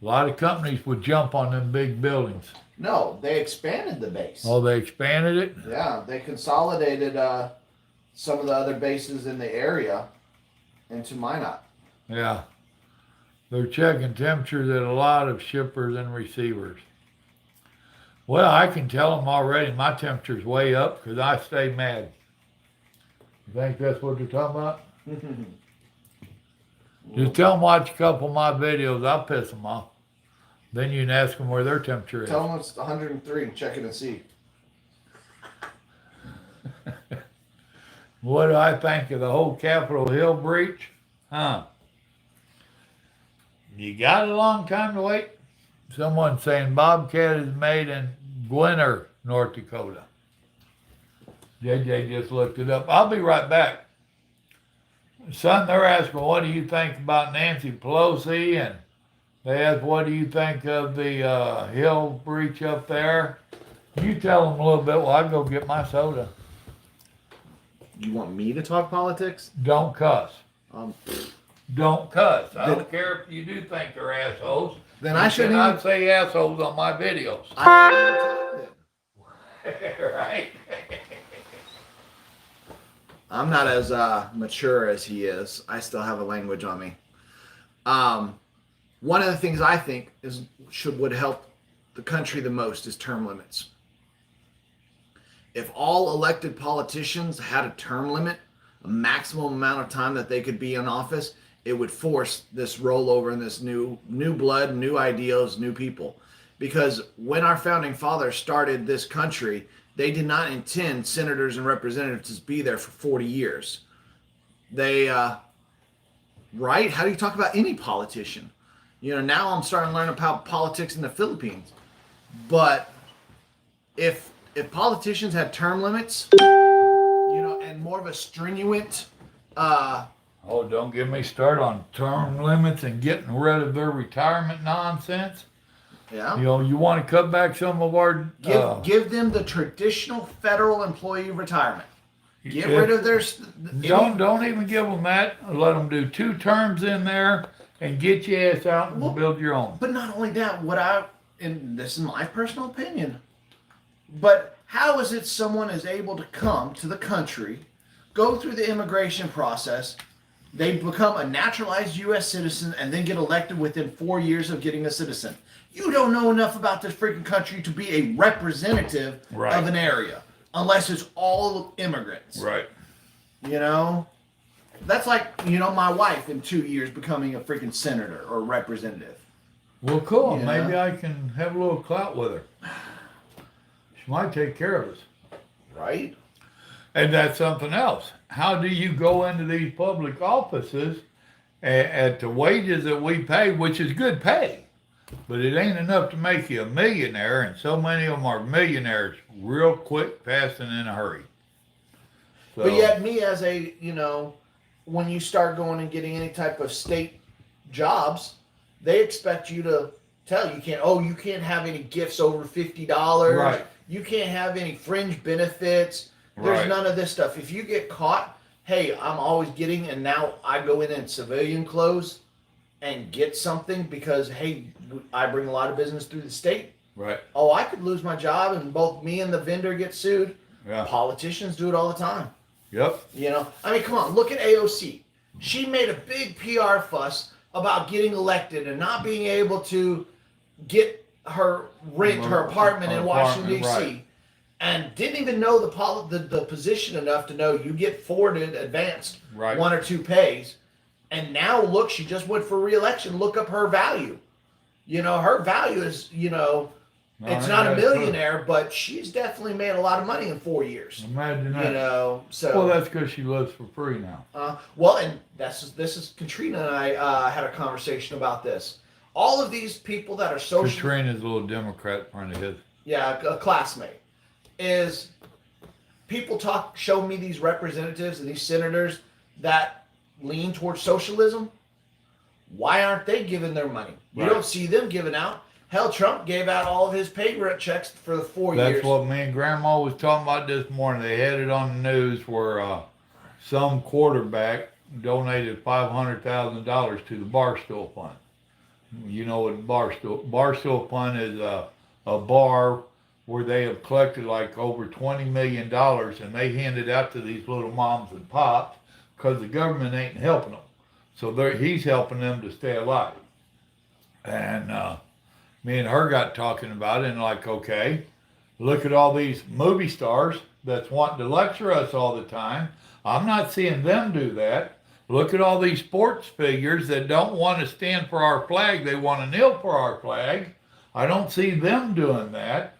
a lot of companies would jump on them big buildings. No, they expanded the base. Oh, they expanded it? Yeah, they consolidated some of the other bases in the area into Minot. Yeah. They're checking temperatures at a lot of shippers and receivers. Well, I can tell them already my temperature's way up because I stay mad. You think that's what they're talking about? Just tell them watch a couple of my videos. I'll piss them off. Then you can ask them where their temperature is. Tell them it's 103 and check it and see. What do I think of the whole Capitol Hill breach? Huh? You got a long time to wait. Someone saying Bobcat is made in Gwinnett, North Dakota. JJ just looked it up. I'll be right back. Son, they're asking, what do you think about Nancy Pelosi? And they asked, what do you think of the Hill breach up there? You tell them a little bit while I go get my soda. You want me to talk politics? Don't cuss. Um, Don't cuss. I don't care if you do think they're assholes. Then I shouldn't not even say assholes on my videos. Right? I'm not as mature as he is. I still have a language on me. One of the things I think would help the country the most is term limits. If all elected politicians had a term limit, a maximum amount of time that they could be in office, it would force this rollover and this new blood, new ideals, new people. Because when our founding fathers started this country, they did not intend senators and representatives to be there for 40 years. They, right? How do you talk about any politician? You know, now I'm starting to learn about politics in the Philippines. But if politicians had term limits, you know, and more of a stringent, Oh, don't get me started on term limits and getting rid of their retirement nonsense. Yeah. You know, you want to cut back some of our Give them the traditional federal employee retirement. Get if- rid of their. don't even give them that. Let them do 2 terms in there and get your ass out and Well, build your own. But not only that, and this is my personal opinion, but how is it someone is able to come to the country, go through the immigration process, they become a naturalized U.S. citizen, and then get elected within 4 years of getting a citizen? You don't know enough about this freaking country to be a representative Right. of an area, unless it's all immigrants. Right. You know? That's like, my wife in 2 years becoming a freaking senator or representative. Well, cool. Yeah. Maybe I can have a little clout with her. She might take care of us. Right? And that's something else. How do you go into these public offices at the wages that we pay, which is good pay, but it ain't enough to make you a millionaire, and so many of them are millionaires real quick, fast, and in a hurry. So, But yet, me as when you start going and getting any type of state jobs, they expect you to you can't have any gifts over $50. Right. You can't have any fringe benefits. There's Right. none of this stuff. If you get caught, hey, I'm always getting, and now I go in civilian clothes and get something because, hey, I bring a lot of business through the state. right. Oh, I could lose my job and both me and the vendor get sued. Yeah. Politicians do it all the time. Yep. I mean, come on, look at AOC. She made a big PR fuss about getting elected and not being able to get her her apartment in Washington D.C. right. And didn't even know the position enough to know you get forwarded advanced Right. 1 or 2 pays. And now look, she just went for re-election. Look up her value. Her value is it's not a that's millionaire, but she's definitely made a lot of money in 4 years. Imagine that. So Well, that's because she lives for free now. and this is Katrina and I had a conversation about this. All of these people that are social, Katrina's a little Democrat friend of his. a classmate, is people show me these representatives and these senators that lean towards socialism. Why aren't they giving their money? You Right. don't see them giving out. Hell, Trump gave out all of his pay checks for the 4 That's years. what me and Grandma was talking about this morning. They had it on the news where some quarterback donated $500,000 to the Barstool Fund. You know what Barstool Fund is? A bar where they have collected like over $20 million, and they hand it out to these little moms and pops because the government ain't helping them. So he's helping them to stay alive. And me and her got talking about it, and like, okay, look at all these movie stars that's wanting to lecture us all the time. I'm not seeing them do that. Look at all these sports figures that don't want to stand for our flag. They want to kneel for our flag. I don't see them doing that.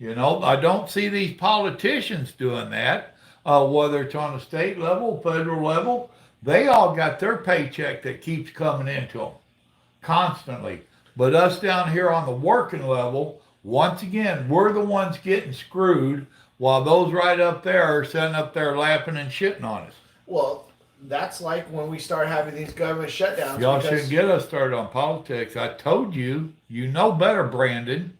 I don't see these politicians doing that, whether it's on a state level, federal level. They all got their paycheck that keeps coming into them constantly. But us down here on the working level, once again, we're the ones getting screwed while those right up there are sitting up there laughing and shitting on us. Well, that's like when we start having these government shutdowns. Y'all because shouldn't get us started on politics. I told you, you know better, Brandon.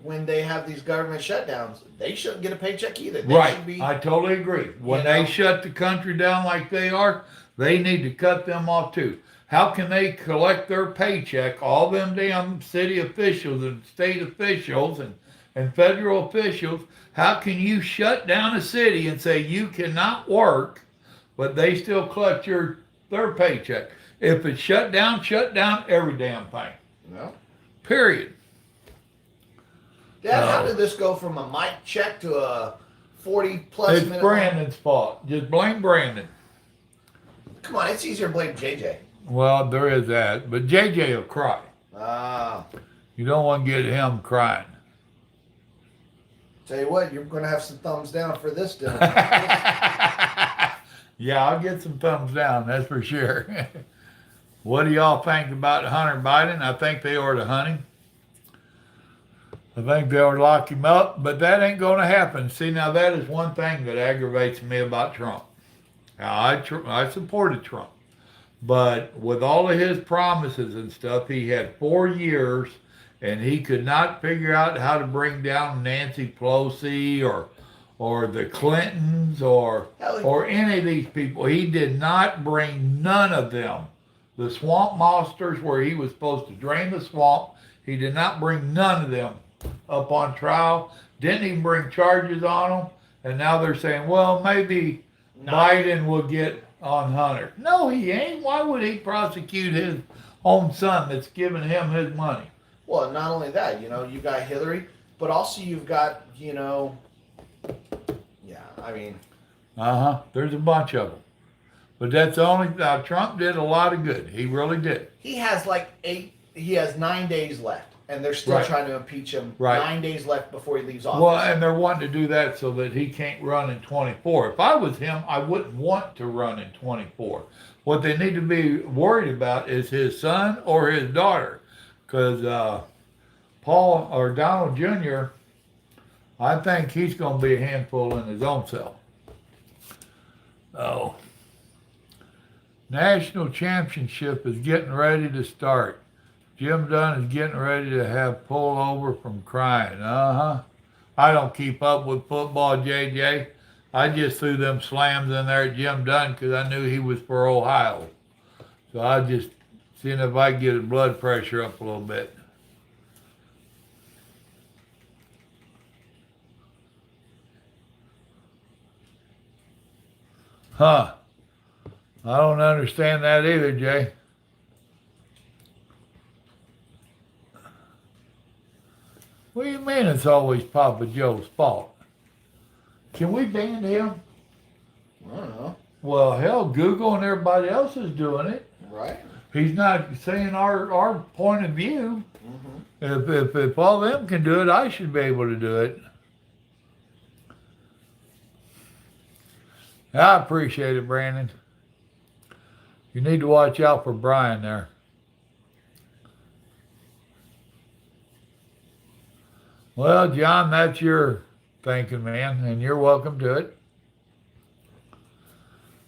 when they have these government shutdowns, they shouldn't get a paycheck either. They should Right. be, I totally agree. When You they know? shut the country down like they are, they need to cut them off too. How can they collect their paycheck, all them damn city officials and state officials and federal officials? How can you shut down a city and say you cannot work, but they still collect their paycheck? If it's shut down every damn thing. No. Period. Dad, how No. did this go from a mic check to a 40-plus It's minute? Brandon's fault. Just blame Brandon. Come on, it's easier to blame JJ. Well, there is that, but JJ will cry. Ah, You don't want to get him crying. tell you what, you're going to have some thumbs down for this dinner. Yeah, I'll get some thumbs down, that's for sure. What do y'all think about Hunter Biden? I think they ought to hunt him. I think they ought to lock him up, but that ain't going to happen. See, now that is one thing that aggravates me about Trump. Now, I supported Trump, but with all of his promises and stuff, he had 4 years and he could not figure out how to bring down Nancy Pelosi or the Clintons or any of these people. He did not bring none of them. The swamp monsters where he was supposed to drain the swamp, he did not bring none of them up on trial. Didn't even bring charges on them. And now they're saying, well, maybe Biden will get on Hunter. No, he ain't. Why would he prosecute his own son that's giving him his money? Well, not only that, you got Hillary, but also you've got, yeah, I mean. There's a bunch of them. But that's the only, Trump did a lot of good. He really did. He has he has 9 days left, and they're still trying to impeach him. Right. 9 days left before he leaves office. Well, and they're wanting to do that so that he can't run in 24. If I was him, I wouldn't want to run in 24. What they need to be worried about is his son or his daughter. Because Paul or Donald Jr., I think he's going to be a handful in his own self. Oh. National championship is getting ready to start. Jim Dunn is getting ready to have pull over from crying. I don't keep up with football, JJ. I just threw them slams in there at Jim Dunn because I knew he was for Ohio. So I just seeing if I could get his blood pressure up a little bit. Huh. I don't understand that either, Jay. What do you mean it's always Papa Joe's fault? Can we ban him? I don't know. Well, hell, Google and everybody else is doing it. Right. He's not saying our point of view. If all them can do it, I should be able to do it. I appreciate it, Brandon. You need to watch out for Brian there. Well, John, that's your thinking, man, and you're welcome to it.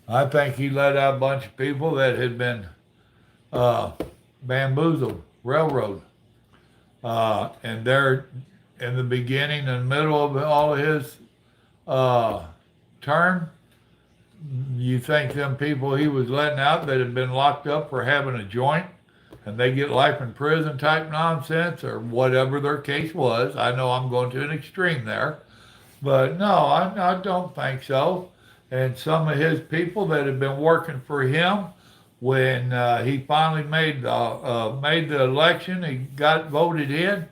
I think he let out a bunch of people that had been bamboozled, railroad. And they're in the beginning and middle of all of his term. You think them people he was letting out that had been locked up for having a joint and they get life in prison type nonsense or whatever their case was. I know I'm going to an extreme there. But no, I don't think so. And some of his people that had been working for him when he finally made the election, he got voted in,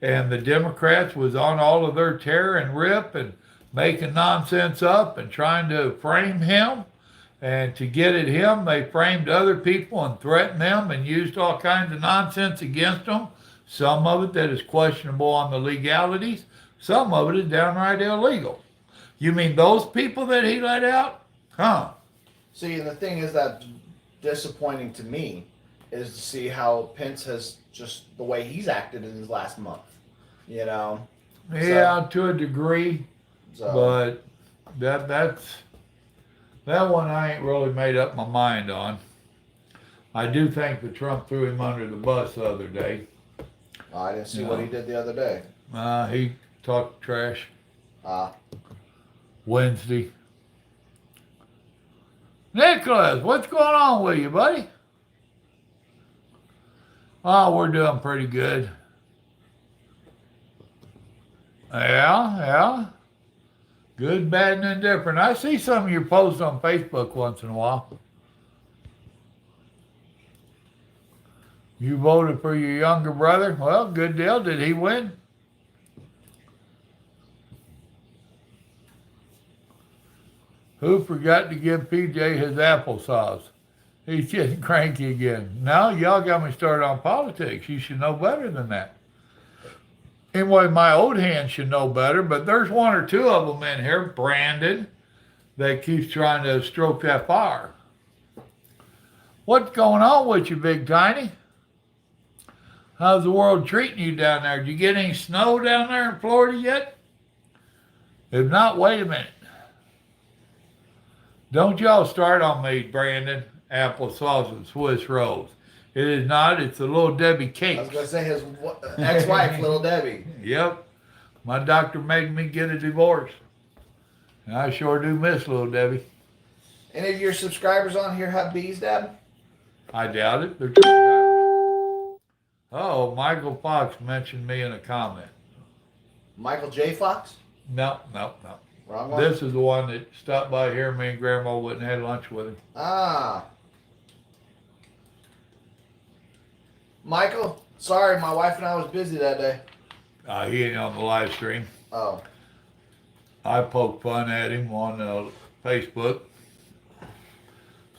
and the Democrats was on all of their tear and rip and making nonsense up and trying to frame him. And to get at him, they framed other people and threatened them and used all kinds of nonsense against them. Some of it that is questionable on the legalities. Some of it is downright illegal. You mean those people that he let out? Huh? See, and the thing is that disappointing to me is to see how Pence has just the way he's acted in his last month. Yeah, So, to a degree. But that one I ain't really made up my mind on. I do think that Trump threw him under the bus the other day. I didn't see what he did the other day. He talked trash. Ah. Wednesday. Nicholas, what's going on with you, buddy? Oh, we're doing pretty good. Yeah. Good, bad, and indifferent. I see some of your posts on Facebook once in a while. You voted for your younger brother? Well, good deal. Did he win? Who forgot to give PJ his applesauce? He's getting cranky again. Now y'all got me started on politics. You should know better than that. Anyway, my old hand should know better, but there's one or two of them in here, Brandon, that keeps trying to stroke that fire. What's going on with you, Big Tiny? How's the world treating you down there? Did you get any snow down there in Florida yet? If not, wait a minute. Don't y'all start on me, Brandon, applesauce and Swiss rolls. It is not. It's a Little Debbie I was cake. gonna say his ex-wife, Little Debbie. Yep. My doctor made me get a divorce. And I sure do miss Little Debbie. Any of your subscribers on here have bees, Dad? I doubt it. They're truck drivers. Oh, Michael Fox mentioned me in a comment. Michael J. Fox? No. Wrong one. This is the one that stopped by here. Me and Grandma went and had lunch with him. Ah. Michael, sorry, my wife and I was busy that day. He ain't on the live stream. Oh. I poked fun at him on Facebook.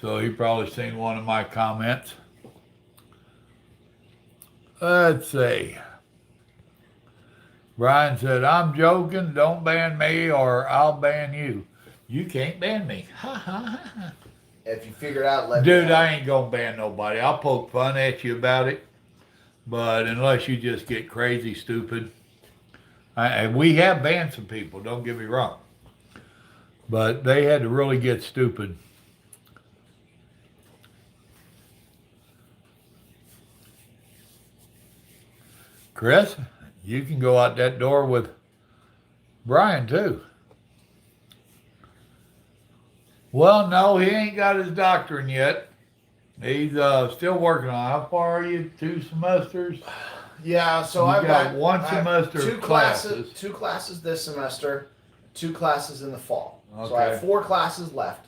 So he probably seen one of my comments. Let's see. Brian said, I'm joking. Don't ban me or I'll ban you. You can't ban me. Ha ha ha. If you figure it out, let me Dude, know. I ain't gonna ban nobody. I'll poke fun at you about it. But unless you just get crazy stupid. And we have banned some people, don't get me wrong. But they had to really get stupid. Chris, you can go out that door with Brian too. Well, no, he ain't got his doctorate yet. He's still working on it. How far are you? 2 semesters? Yeah, so You I've got got one I have semester of 2 classes. 2 classes this semester, 2 classes in the fall. So I have Okay. 4 classes left.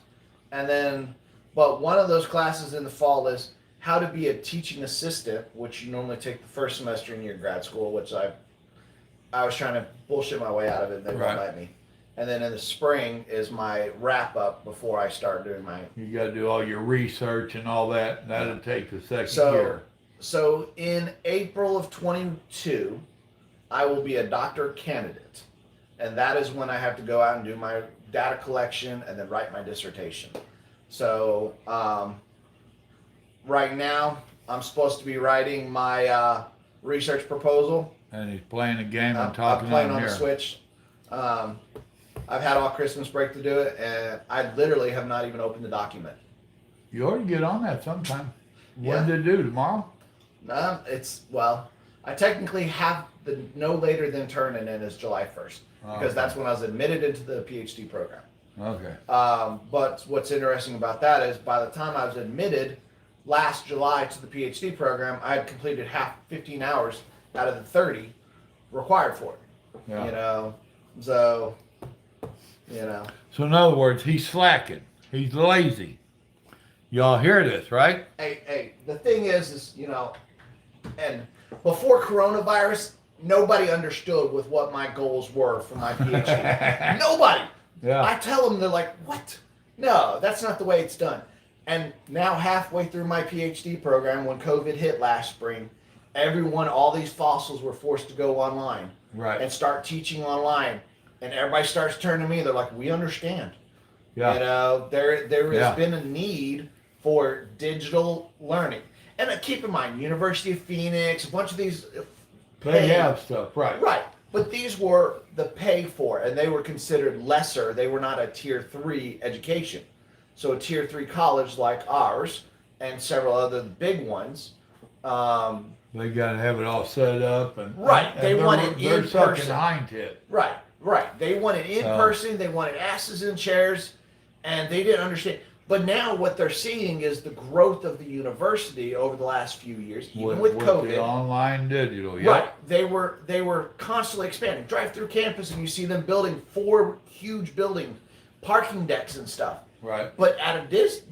And then, but one of those classes in the fall is how to be a teaching assistant, which you normally take the first semester in your grad school, which I was trying to bullshit my way out of it and they Right. won't let me. And then in the spring is my wrap up before I start doing my. You got to do all your research and all that. And that'll take the second So- year. So in April of 22, I will be a doctor candidate. And that is when I have to go out and do my data collection and then write my dissertation. So right now, I'm supposed to be writing my research proposal. And he's playing a game and I'm talking playing on on here. the Switch. I've had all Christmas break to do it, and I literally have not even opened the document. You ought to get on that sometime. When Yeah. did it do? Tomorrow? I technically have the no later than turn-in is July 1st because Okay. that's when I was admitted into the PhD program. Okay. But what's interesting about that is by the time I was admitted last July to the PhD program, I had completed 15 hours out of the 30 required for it. Yeah. You know, so So in other words, he's slacking. He's lazy. Y'all hear this, right? hey, the thing is and before coronavirus, nobody understood with what my goals were for my PhD. Nobody. Yeah. I tell them, they're like, what? No, that's not the way it's done. And now halfway through my PhD program, when COVID hit last spring, all these fossils were forced to go online Right. and start teaching online. And everybody starts turning to me. They're like, we understand. Yeah. You know, there Yeah. has been a need for digital learning. And keep in mind, University of Phoenix, a bunch of these. They have stuff, right? Right. But these were the pay for, and they were considered lesser. They were not a tier 3 education. So a tier 3 college like ours and several other big ones. They got to have it all set up and Right, and they they're- want it They're in sucking person. hind tit. Right. They wanted in person. They wanted asses in chairs, and they didn't understand. But now what they're seeing is the growth of the university over the last few years, even with the COVID. online digital. Yep. Right. They were constantly expanding. Drive through campus and you see them building 4 huge buildings, parking decks and stuff. Right. But at a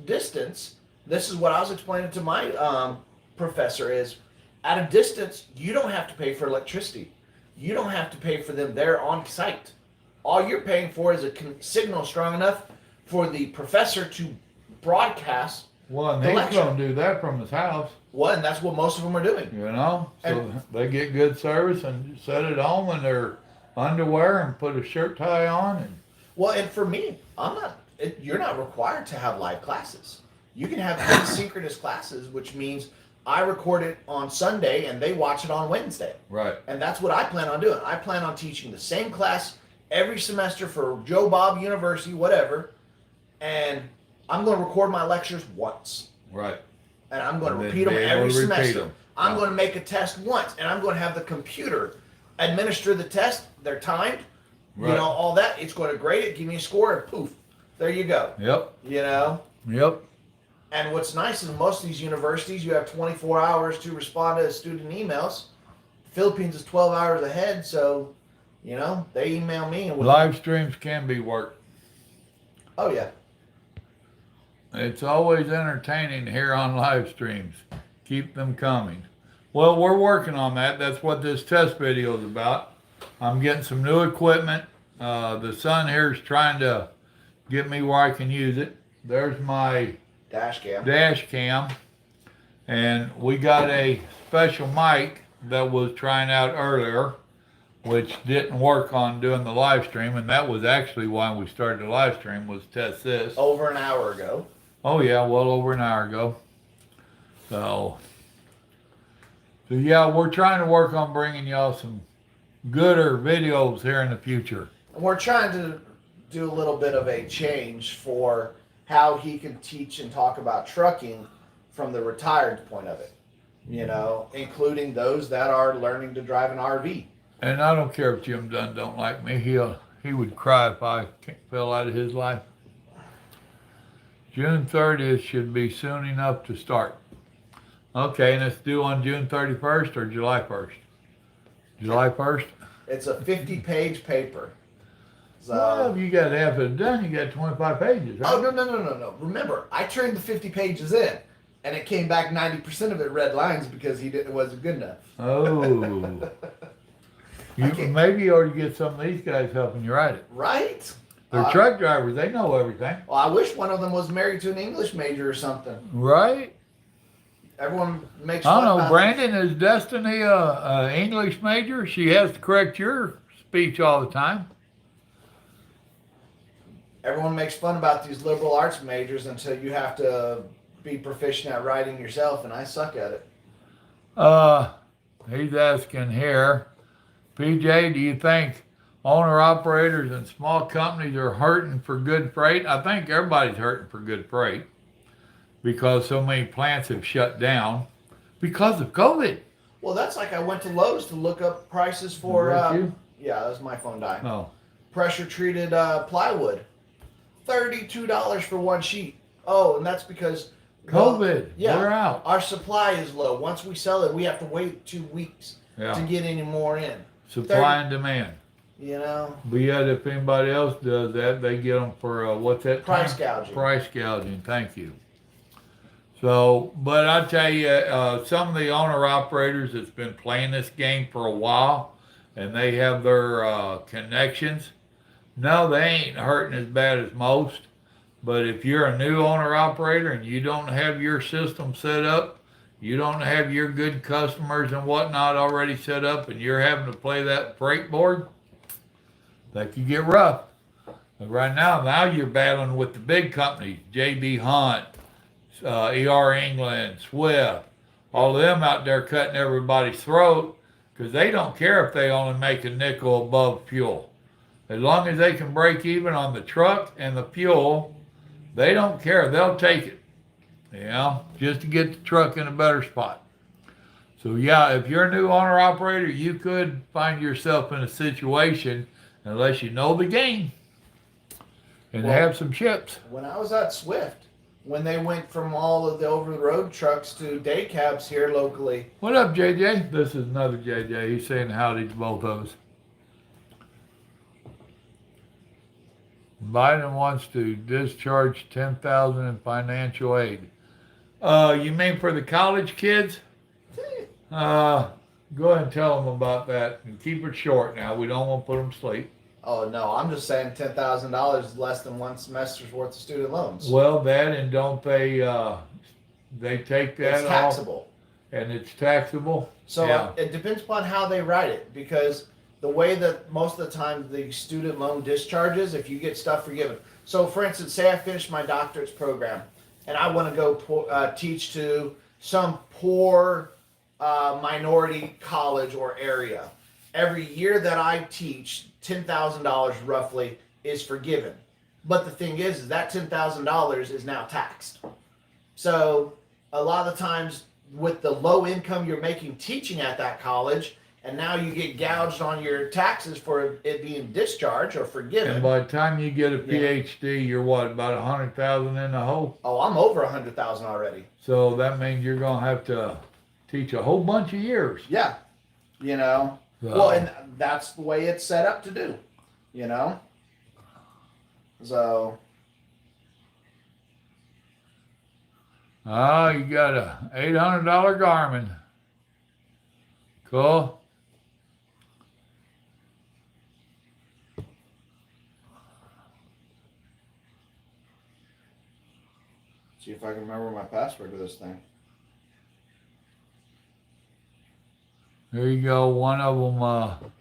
distance, this is what I was explaining to my professor is, at a distance, you don't have to pay for electricity. You don't have to pay for them there on site. All you're paying for is a signal strong enough for the professor to broadcast. Well, and The he's lecture. going to do that from his house, Well, and that's what most of them are doing. you know? So And- they get good service and set it home in their underwear and put a shirt tie on. And Well, and for me, you're not required to have live classes. You can have asynchronous classes, which means I record it on Sunday and they watch it on Wednesday. right. And that's what I plan on doing. I plan on teaching the same class every semester for Joe Bob University, whatever. And I'm going to record my lectures once. Right. and I'm going to And then repeat them be able every to repeat semester. them. I'm Yeah. going to make a test once, and I'm going to have the computer administer the test. They're timed, Right. you know, all that. It's going to grade it, give me a score, and poof, there you go. Yep. You know. Yep. And what's nice is most of these universities, you have 24 hours to respond to student emails. Philippines is 12 hours ahead, so you know they email me and Live streams can be worked. Oh yeah. It's always entertaining here on live streams. Keep them coming. Well, we're working on that. That's what this test video is about. I'm getting some new equipment. The son here is trying to get me where I can use it. There's my dash cam. And we got a special mic that was trying out earlier, which didn't work on doing the live stream. And that was actually why we started the live stream, was test this. Over an hour ago. Oh yeah, well over an hour ago. So yeah, we're trying to work on bringing y'all some gooder videos here in the future. And we're trying to do a little bit of a change for how he can teach and talk about trucking from the retired point of it. You know, including those that are learning to drive an RV. And I don't care if Jim Dunn don't like me. He would cry if I fell out of his life. June 30th should be soon enough to start. Okay, and it's due on June 31st or July 1st? July 1st? It's a 50-page paper. So, Well, you got half of it done. You got 25 pages, right? oh, no. Remember, I turned the 50 pages in, and it came back 90% of it red lines because it wasn't good enough. Oh. Maybe you ought to get some of these guys helping you write it. Right? They're truck drivers. They know everything. Well, I wish one of them was married to an English major or something. Right? Everyone makes I fun don't know. about Brandon, is Destiny a English major? She has to correct your speech all the time. Everyone makes fun about these liberal arts majors until you have to be proficient at writing yourself, and I suck at it. He's asking here, PJ, do you think owner-operators and small companies are hurting for good freight? I think everybody's hurting for good freight because so many plants have shut down because of COVID. Well, that's like I went to Lowe's to look up prices for, yeah, that was my phone dying. Oh. Pressure-treated plywood. $32 for one sheet. Oh, and that's because COVID. We're out. Our supply is low. Once we sell it, we have to wait 2 weeks to get any more in. Supply and demand. You know? But yet, if anybody else does that, they get them for, what's that? Price gouging. Price gouging, thank you. So, but I tell you, some of the owner-operators that's been playing this game for a while, and they have their connections, no, they ain't hurting as bad as most. But if you're a new owner-operator and you don't have your system set up, you don't have your good customers and whatnot already set up, and you're having to play that freight board, that could get rough. But right now you're battling with the big companies, J.B. Hunt, ER England, Swift, all of them out there cutting everybody's throat because they don't care if they only make a nickel above fuel. As long as they can break even on the truck and the fuel, they don't care. They'll take it, you know, just to get the truck in a better spot. So yeah, if you're a new owner operator, you could find yourself in a situation, unless you know the game and have some chips. When I was at Swift, when they went from all of the over-the-road trucks to day cabs here locally. What up, JJ? This is another JJ. He's saying howdy to both of us. Biden wants to discharge $10,000 in financial aid. You mean for the college kids? Go ahead and tell them about that and keep it short now. We don't want to put them to sleep. Oh no, I'm just saying $10,000 is less than one semester's worth of student loans. Well, that, and don't they take that It's taxable. And it's taxable? So it depends upon how they write it, because the way that most of the time the student loan discharges, if you get stuff forgiven. So for instance, say I finished my doctorate's program and I want to go teach to some poor minority college or area. Every year that I teach, $10,000 roughly is forgiven. But the thing is that $10,000 is now taxed. So a lot of the times with the low income you're making teaching at that college, and now you get gouged on your taxes for it being discharged or forgiven. And by the time you get a Yeah. PhD, you're what, about 100,000 in the hole? Oh, I'm over 100,000 already. So that means you're gonna have to teach a whole bunch of years. Yeah, you know. So, Well, and that's the way it's set up to do, you know. So you got a $800 Garmin. Cool. see if I can remember my password to this thing. There you go. One of them.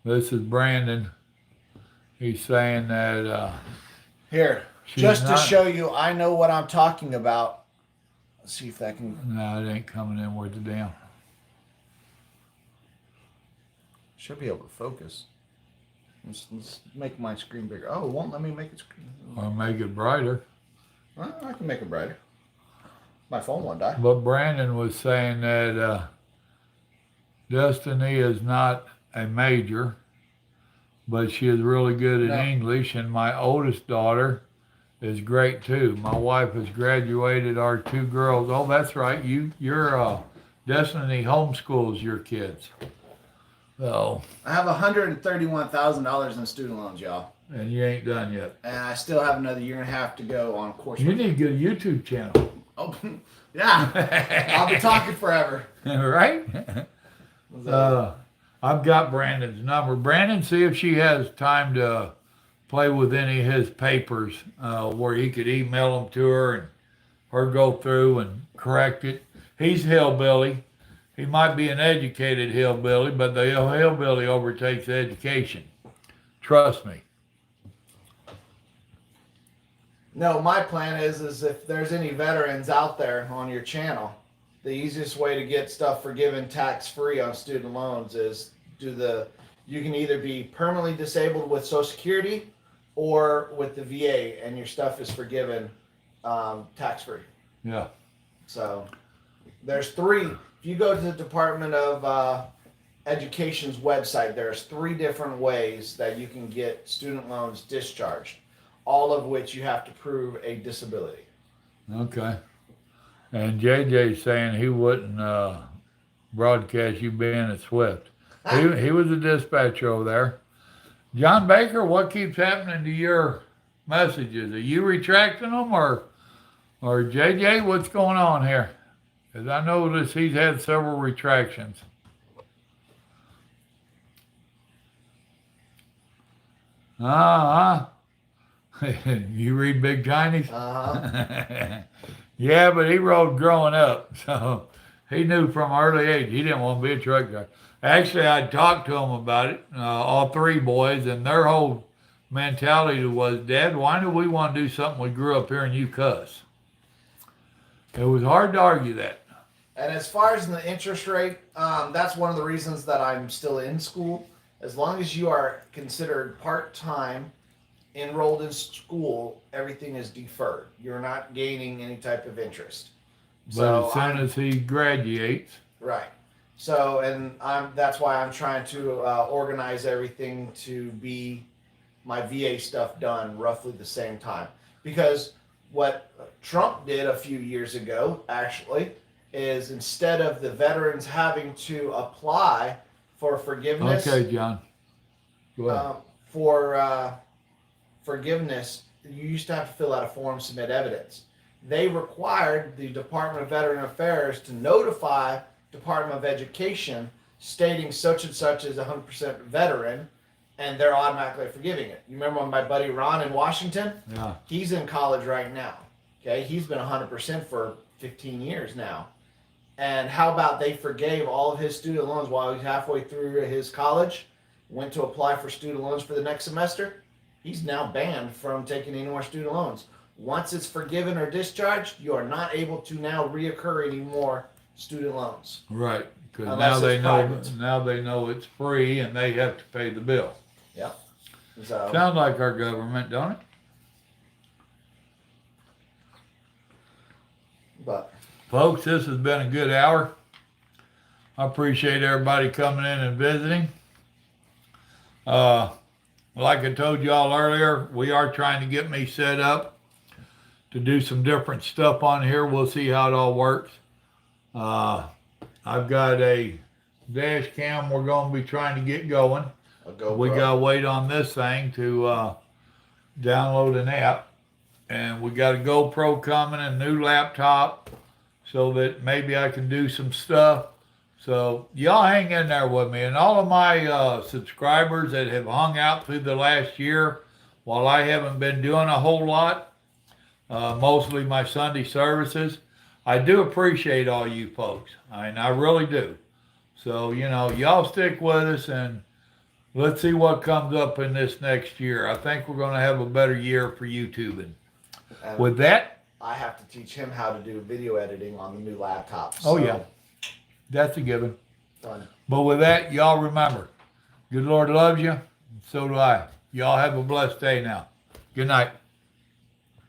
This is Brandon. He's saying that Here, she's just to not- show you, I know what I'm talking about. Let's see if that can. No, it ain't coming in worth a damn. Should be able to focus. Let's make my screen bigger. Oh, it won't let me make it screen. Or make it brighter. Well, I can make it brighter. My phone won't die. But Brandon was saying that Destiny is not a major, but she is really good at No. English, and my oldest daughter is great too. My wife has graduated our two girls. Oh, that's right. Your Destiny homeschools your kids. So, I have $131,000 in student loans, y'all, and you ain't done yet. and I still have another year and a half to go on course. You need to get a YouTube channel. Oh, yeah. I'll be talking forever. Right? I've got Brandon's number. Brandon, see if she has time to play with any of his papers where he could email them to her and her go through and correct it. He's hillbilly. He might be an educated hillbilly, but the hillbilly overtakes education. Trust me. No, my plan is if there's any veterans out there on your channel, the easiest way to get stuff forgiven tax-free on student loans is you can either be permanently disabled with Social Security or with the VA, and your stuff is forgiven tax-free. Yeah. So there's three. If you go to the Department of Education's website, there's 3 different ways that you can get student loans discharged, all of which you have to prove a disability. Okay. And JJ's saying he wouldn't broadcast you being at Swift. He was a dispatcher over there. John Baker, what keeps happening to your messages? Are you retracting them or JJ, what's going on here? Because I noticed he's had several retractions. You read Big Chinese? Uh-huh. Yeah, but he rode growing up, so he knew from early age he didn't want to be a truck driver. Actually, I talked to him about it, all 3 boys, and their whole mentality was, Dad, why do we want to do something we grew up here and you cuss? It was hard to argue that. And as far as the interest rate, that's one of the reasons that I'm still in school. As long as you are considered part-time, enrolled in school, everything is deferred. You're not gaining any type of interest. But as soon as he graduates, right. So, and that's why I'm trying to organize everything to be my VA stuff done roughly the same time. Because what Trump did a few years ago, actually, is instead of the veterans having to apply for forgiveness. okay, John. Go ahead. For forgiveness, you used to have to fill out a form, submit evidence. They required the Department of Veteran Affairs to notify Department of Education stating such and such is 100% veteran, and they're automatically forgiving it. You remember my buddy Ron in Washington? Yeah. He's in college right now. Okay, he's been 100% for 15 years now. And how about they forgave all of his student loans while he's halfway through his college, went to apply for student loans for the next semester? He's now banned from taking any more student loans. Once it's forgiven or discharged, you are not able to now reoccur any more student loans. Right. Because Unless now it's private. they know it's free and they have to pay the bill. Yep. So, Sounds like our government, don't it? But folks, this has been a good hour. I appreciate everybody coming in and visiting. Like I told y'all earlier, we are trying to get me set up to do some different stuff on here. We'll see how it all works. I've got a dash cam we're going to be trying to get going. We got to wait on this thing to download an app. And we got a GoPro coming, a new laptop, so that maybe I can do some stuff. So y'all hang in there with me. And all of my subscribers that have hung out through the last year, while I haven't been doing a whole lot, mostly my Sunday services, I do appreciate all you folks. I really do. So, y'all stick with us and let's see what comes up in this next year. I think we're going to have a better year for YouTubing. With that, I have to teach him how to do video editing on the new laptop. Oh, yeah. That's a given. Done. But with that, y'all remember, good Lord loves you, and so do I. Y'all have a blessed day now. Good night.